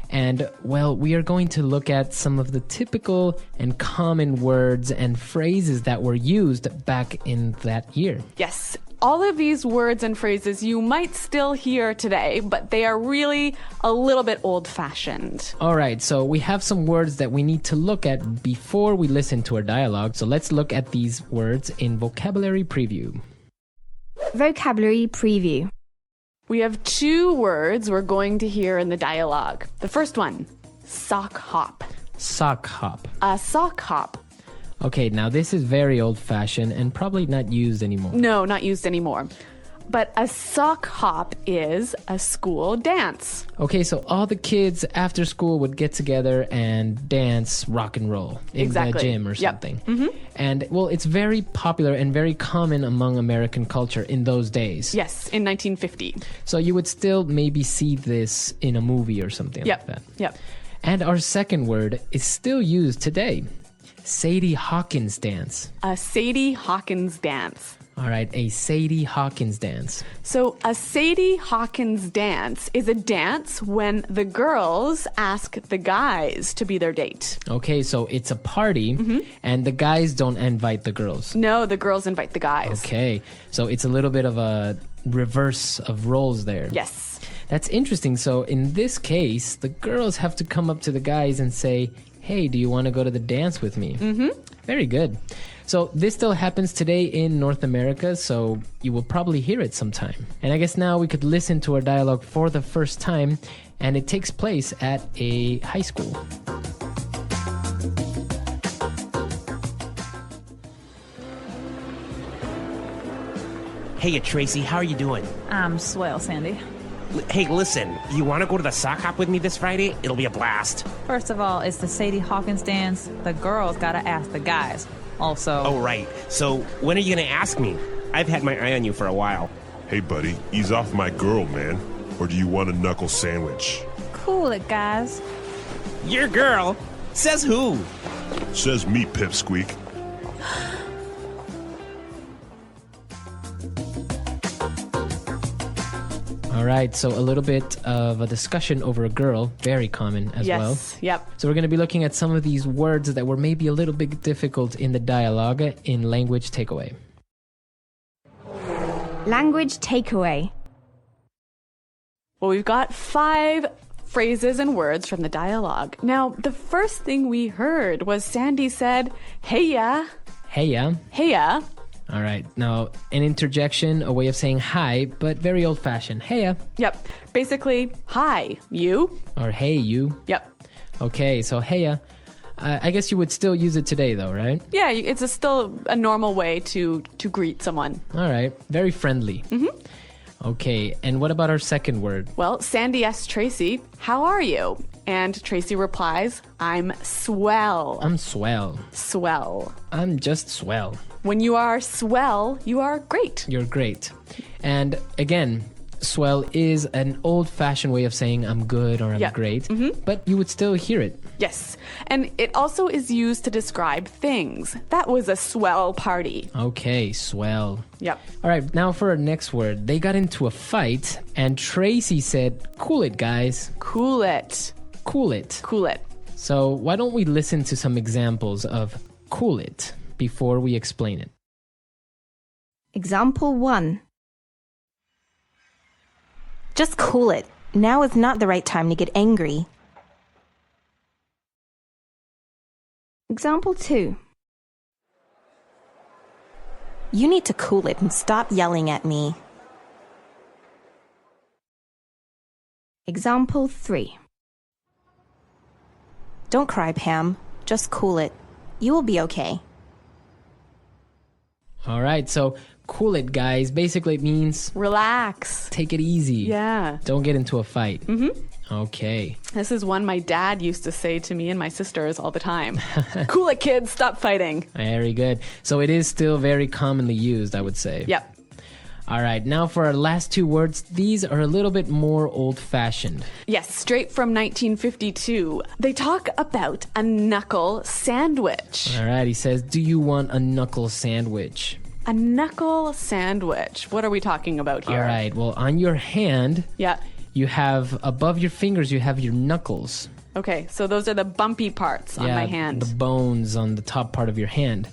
And, well, we are going to look at some of the typical and common words and phrases that were used back in that year. Yes. All of these words and phrases you might still hear today, but they are really a little bit old-fashioned. All right, so we have some words that we need to look at before we listen to our dialogue. So let's look at these words in vocabulary preview. Vocabulary preview. We have two words we're going to hear in the dialogue. The first one, sock hop. Sock hop. A sock hop. Okay, now this is very old-fashioned and probably not used anymore. No, not used anymore. But a sock hop is a school dance. Okay, so all the kids after school would get together and dance rock and roll in the gym or something. Yep. Mm-hmm. And, well, it's very popular and very common among American culture in those days. Yes, in 1950. So you would still maybe see this in a movie or something like that. Yep. And our second word is still used today. Sadie Hawkins dance. A Sadie Hawkins dance. All right, a Sadie Hawkins dance. So a Sadie Hawkins dance is a dance when the girls ask the guys to be their date. Okay, so it's a party, and the guys don't invite the girls. No, the girls invite the guys. Okay, so it's a little bit of a reverse of roles there. Yes. That's interesting. So in this case, the girls have to come up to the guys and say, hey, do you want to go to the dance with me? Mm-hmm. Very good. So this still happens today in North America, so you will probably hear it sometime. And I guess now we could listen to our dialogue for the first time, and it takes place at a high school. Hey, Tracy, how are you doing? I'm swell, Sandy. Hey, listen, you want to go to the sock hop with me this Friday? It'll be a blast. First of all, it's the Sadie Hawkins dance. The girls gotta ask the guys. Also... Oh, right. So, when are you going to ask me? I've had my eye on you for a while. Hey, buddy, ease off my girl, man. Or do you want a knuckle sandwich? Cool it, guys. Your girl? Says who? Says me, Pipsqueak. All right, so a little bit of a discussion over a girl, very common as well. Yes, yep. So we're going to be looking at some of these words that were maybe a little bit difficult in the dialogue in language takeaway. Language takeaway. Well, we've got 5 phrases and words from the dialogue. Now, the first thing we heard was Sandy said, "Heya." Heya. Heya. All right. Now, an interjection, a way of saying hi, but very old-fashioned. Heya. Yep. Basically, hi, you. Or hey, you. Yep. Okay, so heya. I guess you would still use it today, though, right? Yeah, it's still a normal way to greet someone. All right. Very friendly. Mm-hmm. Okay, and what about our second word? Well, Sandy asks Tracy, "How are you?" And Tracy replies, "I'm swell." I'm swell. Swell. I'm just swell. When you are swell, you are great. You're great. And again, swell is an old-fashioned way of saying I'm good or I'm great, but you would still hear it. Yes. And it also is used to describe things. That was a swell party. Okay, swell. Yep. All right, now for our next word. They got into a fight, and Tracy said, "Cool it, guys." Cool it. Cool it. Cool it. So why don't we listen to some examples of cool it before we explain it? Example 1. Just cool it. Now is not the right time to get angry. Example 2. You need to cool it and stop yelling at me. Example 3. Don't cry, Pam. Just cool it. You will be okay. All right, so cool it, guys. Basically, it means Relax. take it easy. Yeah. Don't get into a fight. Mm-hmm. Okay. This is one my dad used to say to me and my sisters all the time. Cool it, kids. Stop fighting. Very good. So it is still very commonly used, I would say. Yep. All right, now for our last two words. These are a little bit more old-fashioned. Yes, straight from 1952. They talk about a knuckle sandwich. All right, he says, do you want a knuckle sandwich? A knuckle sandwich. What are we talking about here? All right, well, on your hand, Yeah. you have, above your fingers, you have your knuckles. Okay, so those are the bumpy parts on my hand. The bones on the top part of your hand.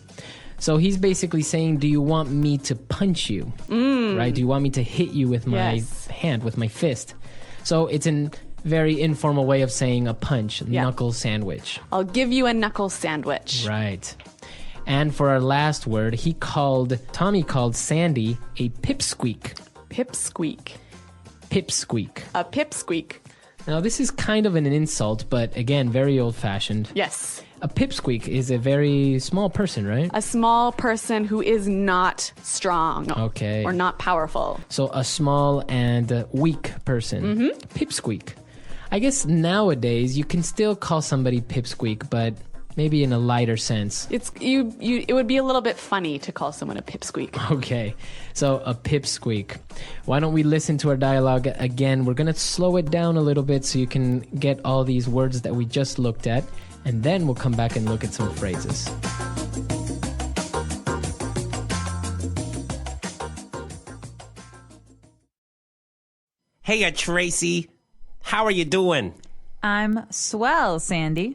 So he's basically saying, do you want me to punch you? Right? Do you want me to hit you with my hand, with my fist? So it's a very informal way of saying a punch, knuckle sandwich. I'll give you a knuckle sandwich. Right. And for our last word, Tommy called Sandy a pipsqueak. Pipsqueak. Pipsqueak. A pipsqueak. Now, this is kind of an insult, but again, very old-fashioned. Yes. A pipsqueak is a very small person, right? A small person who is not strong. Okay. Or not powerful. So a small and weak person. Pipsqueak. I guess nowadays you can still call somebody pipsqueak, but maybe in a lighter sense. It would be a little bit funny to call someone a pipsqueak. Okay, so a pipsqueak. Why don't we listen to our dialogue again? We're going to slow it down a little bit so you can get all these words that we just looked at, and then we'll come back and look at some phrases. Hey, Tracy. How are you doing? I'm swell, Sandy.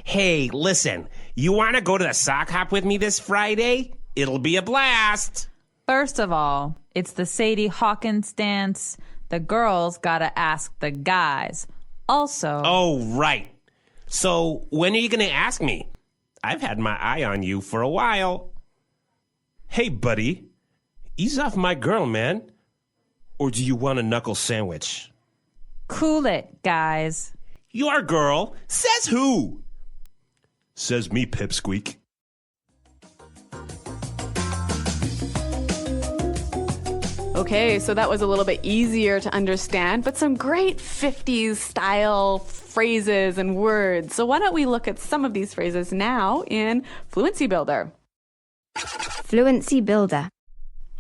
Hey, listen. You want to go to the sock hop with me this Friday? It'll be a blast. First of all, it's the Sadie Hawkins dance. The girls gotta ask the guys. Also... Oh, right. So, when are you going to ask me? I've had my eye on you for a while. Hey, buddy. Ease off my girl, man. Or do you want a knuckle sandwich? Cool it, guys. Your girl? Says who? Says me, pipsqueak. Okay, so that was a little bit easier to understand, but some great 50s style phrases and words. So why don't we look at some of these phrases now in Fluency Builder? Fluency Builder.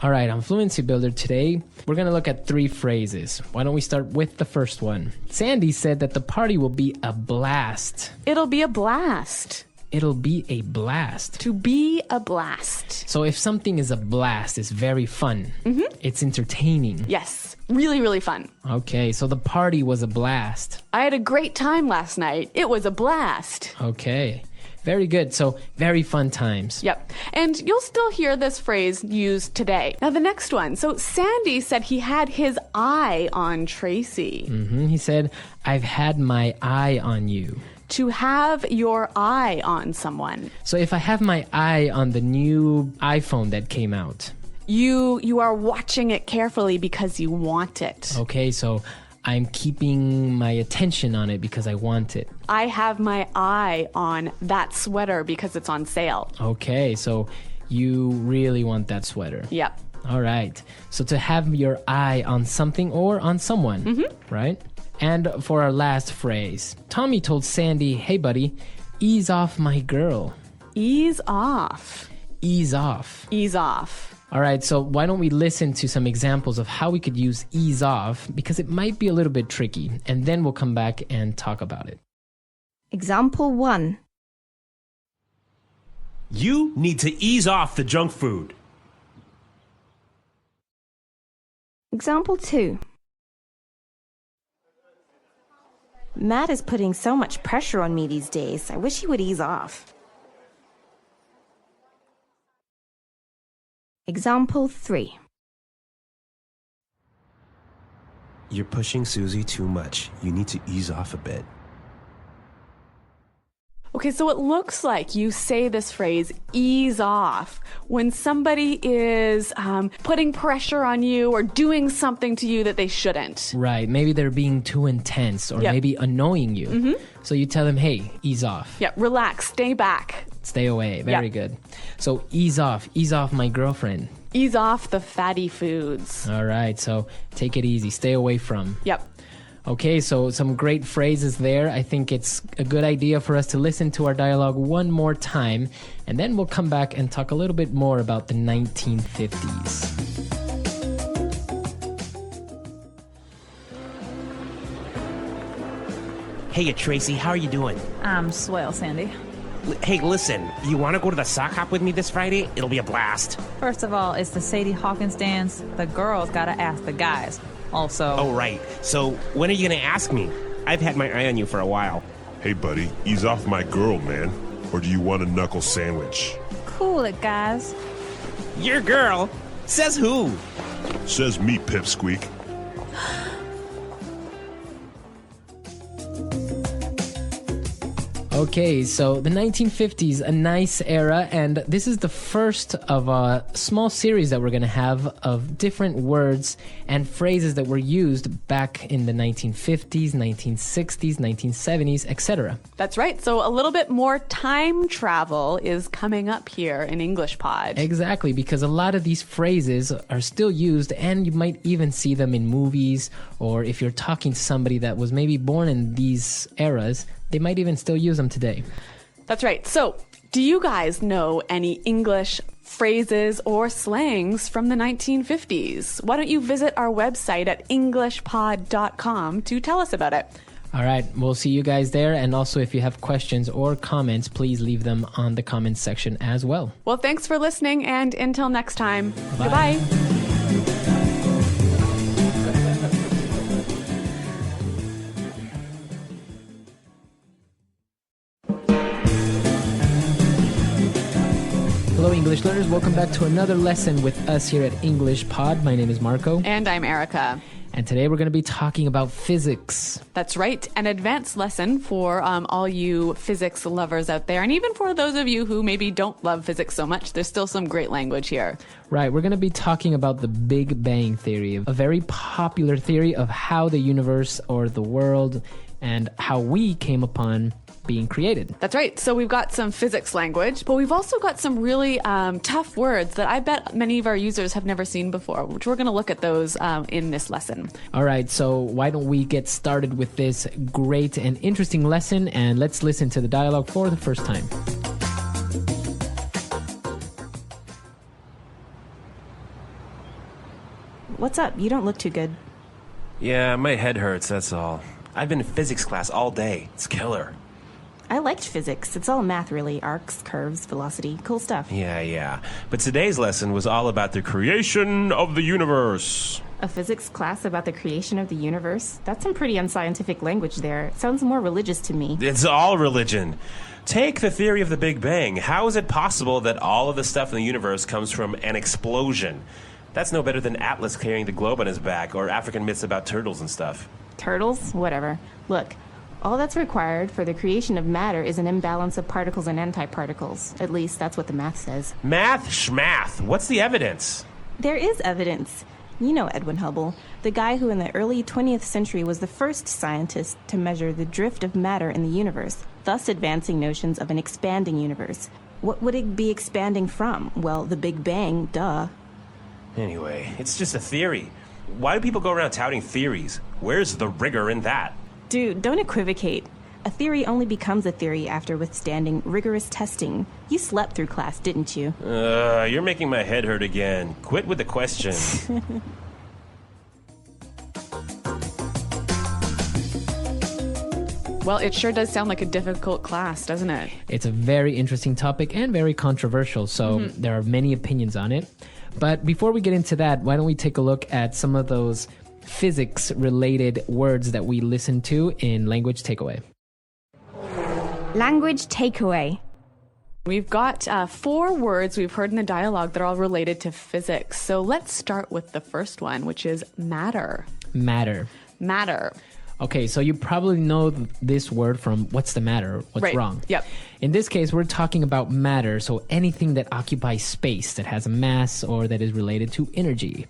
All right, on Fluency Builder today, we're going to look at 3 phrases. Why don't we start with the first one? Sandy said that the party will be a blast. It'll be a blast. It'll be a blast. To be a blast. So if something is a blast, it's very fun. It's entertaining. Yes, really, really fun. Okay, so the party was a blast. I had a great time last night. It was a blast. Okay, very good. So very fun times. Yep. And you'll still hear this phrase used today. Now, the next one. So Sandy said he had his eye on Tracy. He said, I've had my eye on you. To have your eye on someone. So if I have my eye on the new iPhone that came out. You are watching it carefully because you want it. Okay, so I'm keeping my attention on it because I want it. I have my eye on that sweater because it's on sale. Okay, so you really want that sweater. Yep. All right. So to have your eye on something or on someone, right? And for our last phrase, Tommy told Sandy, hey, buddy, ease off my girl. Ease off. Ease off. Ease off. All right, so why don't we listen to some examples of how we could use ease off, because it might be a little bit tricky, and then we'll come back and talk about it. Example 1. You need to ease off the junk food. Example 2. Matt is putting so much pressure on me these days. I wish he would ease off. Example 3. You're pushing Susie too much. You need to ease off a bit. Okay, so it looks like you say this phrase, ease off, when somebody is putting pressure on you or doing something to you that they shouldn't. Right. Maybe they're being too intense or maybe annoying you. So you tell them, hey, ease off. Yeah, relax, stay back. Stay away. Very good. So ease off my girlfriend. Ease off the fatty foods. All right. So take it easy. Stay away from. Yep. Okay, so some great phrases there. I think it's a good idea for us to listen to our dialogue one more time, and then we'll come back and talk a little bit more about the 1950s. Hey, Tracy, how are you doing? I'm swell, Sandy. Hey, listen, you want to go to the sock hop with me this Friday? It'll be a blast. First of all, it's the Sadie Hawkins dance. The girls gotta ask the guys. Also... Oh, right. So, when are you going to ask me? I've had my eye on you for a while. Hey, buddy, ease off my girl, man. Or do you want a knuckle sandwich? Cool it, guys. Your girl? Says who? Says me, pipsqueak. Okay, so the 1950s, a nice era, and this is the first of a small series that we're going to have of different words and phrases that were used back in the 1950s, 1960s, 1970s, etc. That's right. So a little bit more time travel is coming up here in EnglishPod. Exactly, because a lot of these phrases are still used, and you might even see them in movies, or if you're talking to somebody that was maybe born in these eras, they might even still use them today. That's right. So, do you guys know any English phrases or slangs from the 1950s? Why don't you visit our website at EnglishPod.com to tell us about it? All right, we'll see you guys there. And also, if you have questions or comments, please leave them on the comments section as well. Well, thanks for listening, and until next time, Bye. Goodbye. Hello, English learners. Welcome back to another lesson with us here at EnglishPod. My name is Marco. And I'm Erica. And today we're going to be talking about physics. That's right. An advanced lesson for all you physics lovers out there. And even for those of you who maybe don't love physics so much, there's still some great language here. Right. We're going to be talking about the Big Bang Theory, a very popular theory of how the universe or the world and how we came upon being created. That's right. So we've got some physics language, but we've also got some really tough words that I bet many of our users have never seen before, which we're going to look at those in this lesson. All right. So why don't we get started with this great and interesting lesson, and let's listen to the dialogue for the first time. What's up? You don't look too good. Yeah, my head hurts, that's all. I've been in physics class all day. It's killer. I liked physics. It's all math, really. Arcs, curves, velocity. Cool stuff. Yeah. But today's lesson was all about the creation of the universe. A physics class about the creation of the universe? That's some pretty unscientific language there. It sounds more religious to me. It's all religion. Take the theory of the Big Bang. How is it possible that all of the stuff in the universe comes from an explosion? That's no better than Atlas carrying the globe on his back, or African myths about turtles and stuff. Turtles? Whatever. Look, all that's required for the creation of matter is an imbalance of particles and antiparticles. At least that's what the math says. Math schmath. What's the evidence? There is evidence. You know Edwin Hubble, the guy who in the early 20th century was the first scientist to measure the drift of matter in the universe, thus advancing notions of an expanding universe. What would it be expanding from? Well, the Big Bang, duh. Anyway, it's just a theory. Why do people go around touting theories? Where's the rigor in that? Dude, don't equivocate. A theory only becomes a theory after withstanding rigorous testing. You slept through class, didn't you? You're making my head hurt again. Quit with the question. Well, it sure does sound like a difficult class, doesn't it? It's a very interesting topic and very controversial, so there are many opinions on it. But before we get into that, why don't we take a look at some of those physics-related words that we listen to in Language Takeaway. Language takeaway. We've got 4 words we've heard in the dialogue that are all related to physics. So let's start with the first one, which is matter. Matter. Matter. Okay, so you probably know this word from what's the matter, what's Right. wrong. Yep. In this case, we're talking about matter, so anything that occupies space, that has a mass, or that is related to energy.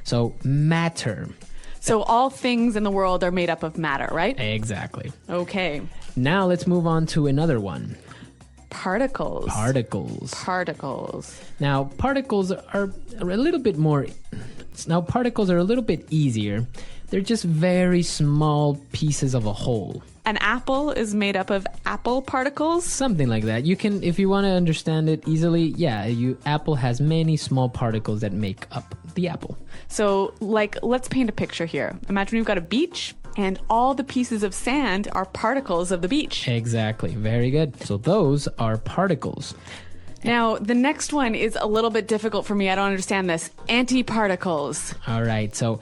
So matter. So all things in the world are made up of matter, right? Exactly. Okay. Now let's move on to another one. Particles. Particles. Now, particles are a little bit more... Now, particles are a little bit easier. They're just very small pieces of a whole. An apple is made up of apple particles? Something like that. You can, if you want to understand it easily, apple has many small particles that make up the apple. So, let's paint a picture here. Imagine we've got a beach, and all the pieces of sand are particles of the beach. Exactly. Very good. So those are particles. Now, the next one is a little bit difficult for me. I don't understand this. Antiparticles. All right. So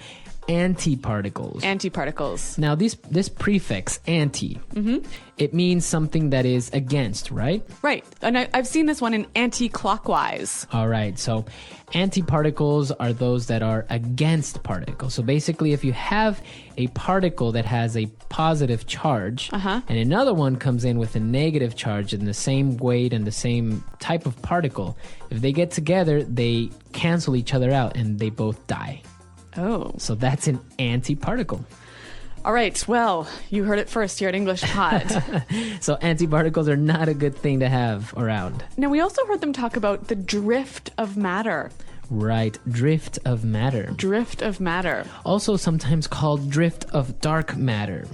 antiparticles. Antiparticles. Now, this prefix, anti, it means something that is against, right? Right. And I've seen this one in anti-clockwise. All right. So antiparticles are those that are against particles. So basically, if you have a particle that has a positive charge and another one comes in with a negative charge in the same weight and the same type of particle, if they get together, they cancel each other out and they both die. Oh. So that's an antiparticle. All right. Well, you heard it first here at EnglishPod. So antiparticles are not a good thing to have around. Now, we also heard them talk about the drift of matter. Right. Drift of matter. Drift of matter. Also sometimes called drift of dark matter.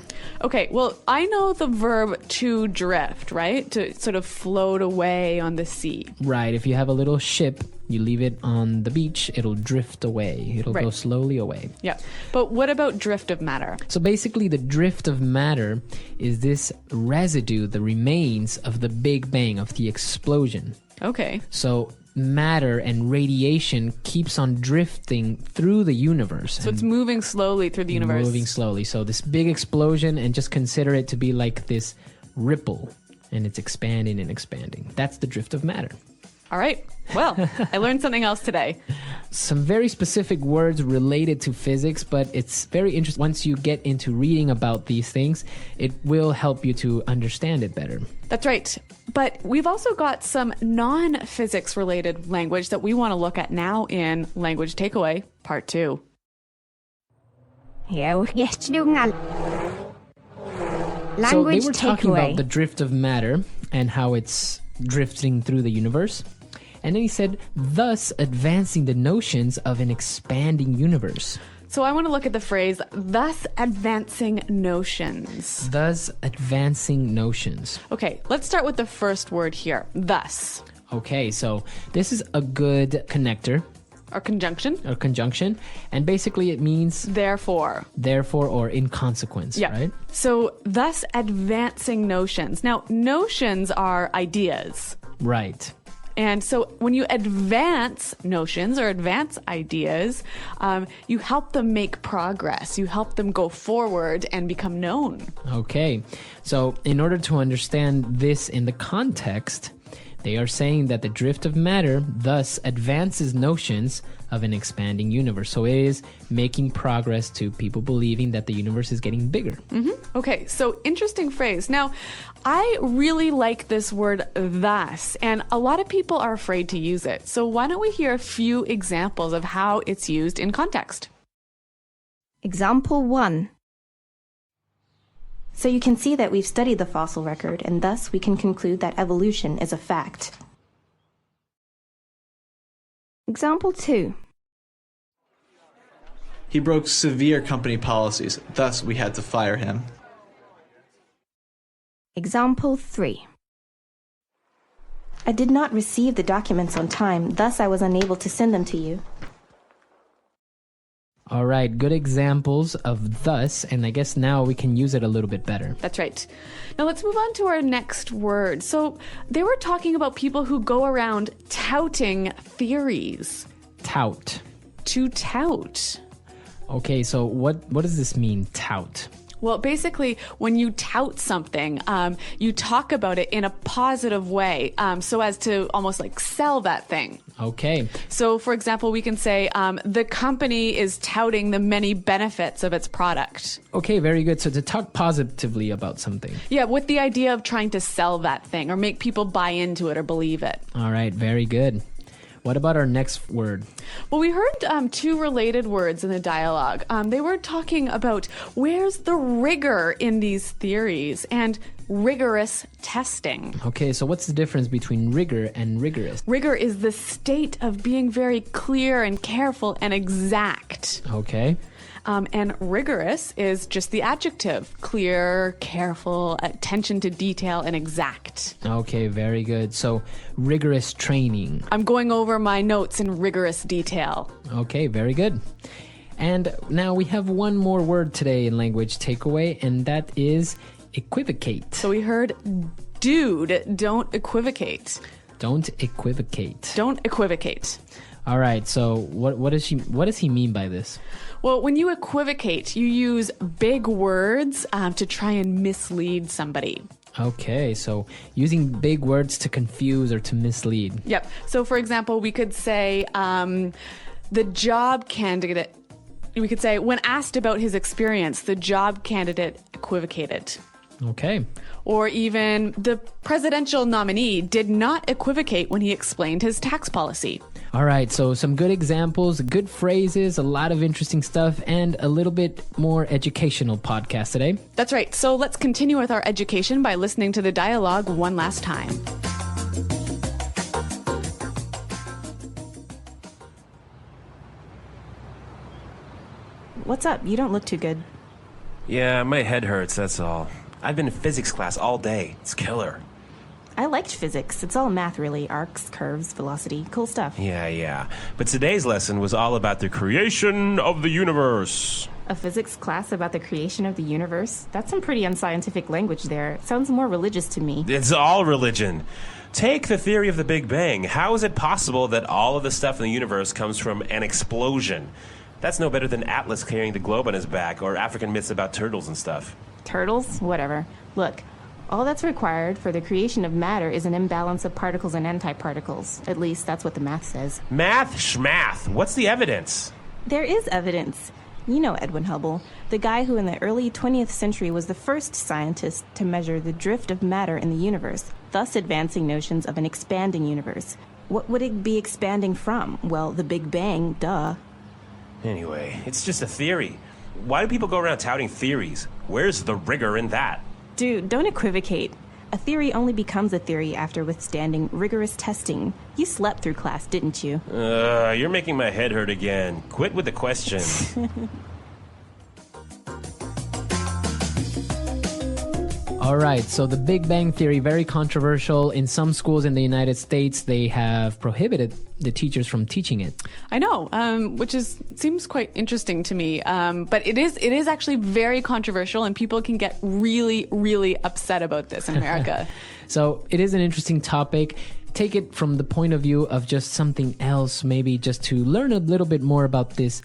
Okay, well, I know the verb to drift, right? To sort of float away on the sea. Right. If you have a little ship, you leave it on the beach, it'll drift away. It'll go slowly away. Yeah. But what about drift of matter? So basically, the drift of matter is this residue, the remains of the Big Bang, of the explosion. Okay. So matter and radiation keeps on drifting through the universe. So it's moving slowly through the universe. Moving slowly. So this big explosion, and just consider it to be like this ripple, and it's expanding and expanding. That's the drift of matter. All right. Well, I learned something else today. Some very specific words related to physics, but it's very interesting. Once you get into reading about these things, it will help you to understand it better. That's right. But we've also got some non-physics related language that we want to look at now in Language Takeaway Part 2. So they were talking about the drift of matter and how it's drifting through the universe. And then he said, thus advancing the notions of an expanding universe. So I want to look at the phrase, thus advancing notions. Thus advancing notions. Okay, let's start with the first word here, thus. Okay, so this is a good connector. Or conjunction. Or conjunction. And basically it means... Therefore. Therefore or in consequence, right? So thus advancing notions. Now, notions are ideas. Right. And so when you advance notions or advance ideas, you help them make progress. You help them go forward and become known. Okay. So in order to understand this in the context, they are saying that the drift of matter thus advances notions of an expanding universe. So it is making progress to people believing that the universe is getting bigger. Mm-hmm. Okay, so interesting phrase. Now, I really like this word thus, and a lot of people are afraid to use it. So why don't we hear a few examples of how it's used in context? Example 1. So you can see that we've studied the fossil record, and thus we can conclude that evolution is a fact. Example 2. He broke severe company policies, thus we had to fire him. Example 3. I did not receive the documents on time, thus I was unable to send them to you. All right, good examples of thus, and I guess now we can use it a little bit better. That's right. Now let's move on to our next word. So they were talking about people who go around touting theories. Tout. To tout. Okay, so what does this mean, tout? Well, basically, when you tout something, you talk about it in a positive way, so as to almost like sell that thing. Okay. So, for example, we can say, the company is touting the many benefits of its product. Okay, very good. So to talk positively about something. Yeah, with the idea of trying to sell that thing or make people buy into it or believe it. All right, very good. What about our next word? Well, we heard two related words in the dialogue. They were talking about where's the rigor in these theories and rigorous testing. Okay, so what's the difference between rigor and rigorous? Rigor is the state of being very clear and careful and exact. Okay. And rigorous is just the adjective. Clear, careful, attention to detail, and exact. Okay, very good. So, rigorous training. I'm going over my notes in rigorous detail. Okay, very good. And now we have one more word today in language takeaway, and that is equivocate. So we heard, dude, don't equivocate. Don't equivocate. Don't equivocate. All right, so what does he mean by this? Well, when you equivocate, you use big words to try and mislead somebody. Okay, so using big words to confuse or to mislead. Yep. So, for example, we could say the job candidate, we could say, when asked about his experience, the job candidate equivocated. Okay. Or even the presidential nominee did not equivocate when he explained his tax policy. All right, so some good examples, good phrases, a lot of interesting stuff, and a little bit more educational podcast today. That's right. So let's continue with our education by listening to the dialogue one last time. What's up? You don't look too good. Yeah, my head hurts, that's all. I've been in physics class all day. It's killer. I liked physics. It's all math, really. Arcs, curves, velocity. Cool stuff. Yeah. But today's lesson was all about the creation of the universe. A physics class about the creation of the universe? That's some pretty unscientific language there. It sounds more religious to me. It's all religion. Take the theory of the Big Bang. How is it possible that all of the stuff in the universe comes from an explosion? That's no better than Atlas carrying the globe on his back or African myths about turtles and stuff. Turtles? Whatever. Look, all that's required for the creation of matter is an imbalance of particles and antiparticles. At least that's what the math says. Math schmath. What's the evidence? There is evidence. You know Edwin Hubble, the guy who in the early 20th century was the first scientist to measure the drift of matter in the universe, thus advancing notions of an expanding universe. What would it be expanding from? Well, the Big Bang, duh. Anyway, it's just a theory. Why do people go around touting theories? Where's the rigor in that? Dude, don't equivocate. A theory only becomes a theory after withstanding rigorous testing. You slept through class, didn't you? You're making my head hurt again. Quit with the question. All right, so the Big Bang Theory, very controversial. In some schools in the United States, they have prohibited the teachers from teaching it. I know, which seems quite interesting to me. But it is actually very controversial, and people can get really, really upset about this in America. So it is an interesting topic. Take it from the point of view of just something else, maybe just to learn a little bit more about this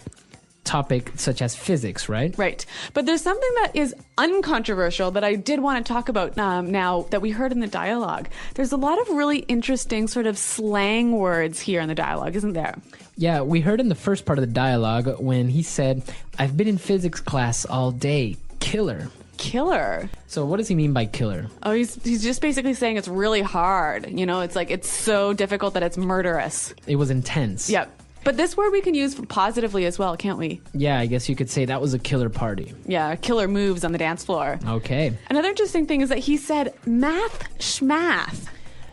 topic, such as physics, right? Right. But there's something that is uncontroversial that I did want to talk about now that we heard in the dialogue. There's a lot of really interesting sort of slang words here in the dialogue, isn't there? Yeah, we heard in the first part of the dialogue when he said, I've been in physics class all day. Killer. Killer. So what does he mean by killer? Oh, he's just basically saying it's really hard. You know, it's like it's so difficult that it's murderous. It was intense. Yep. But this word we can use positively as well, can't we? Yeah, I guess you could say that was a killer party. Yeah, killer moves on the dance floor. Okay. Another interesting thing is that he said math schmath.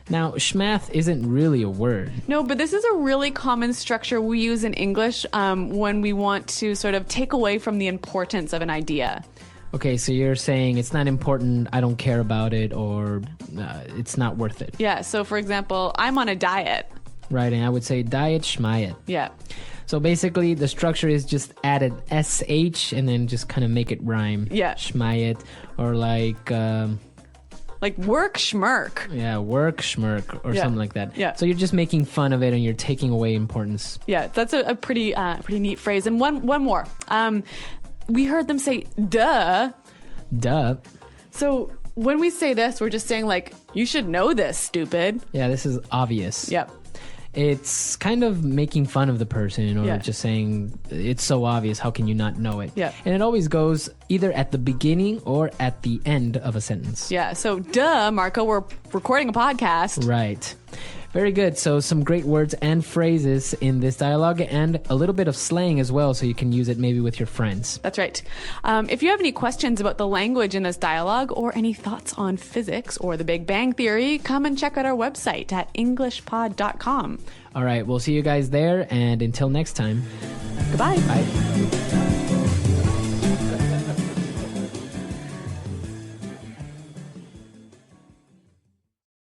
Now, schmath isn't really a word. No, but this is a really common structure we use in English when we want to sort of take away from the importance of an idea. Okay, so you're saying it's not important, I don't care about it, or it's not worth it. Yeah, so for example, I'm on a diet. Right, and I would say diet, schmayet. Yeah. So basically, the structure is just added sh and then just kind of make it rhyme. Yeah. Schmayet, or like work schmirk. Yeah, work schmirk, or something like that. Yeah. So you're just making fun of it and you're taking away importance. Yeah, that's a pretty neat phrase. And one more. We heard them say duh. Duh. So when we say this, we're just saying like, you should know this, stupid. Yeah, this is obvious. Yep. It's kind of making fun of the person or Yeah. just saying it's so obvious, how can you not know it? Yeah. And it always goes either at the beginning or at the end of a sentence. Yeah. So duh, Marco, we're recording a podcast. Right. Very good. So some great words and phrases in this dialogue and a little bit of slang as well, so you can use it maybe with your friends. That's right. If you have any questions about the language in this dialogue or any thoughts on physics or the Big Bang Theory, come and check out our website at EnglishPod.com. All right. We'll see you guys there. And until next time. Goodbye. Bye.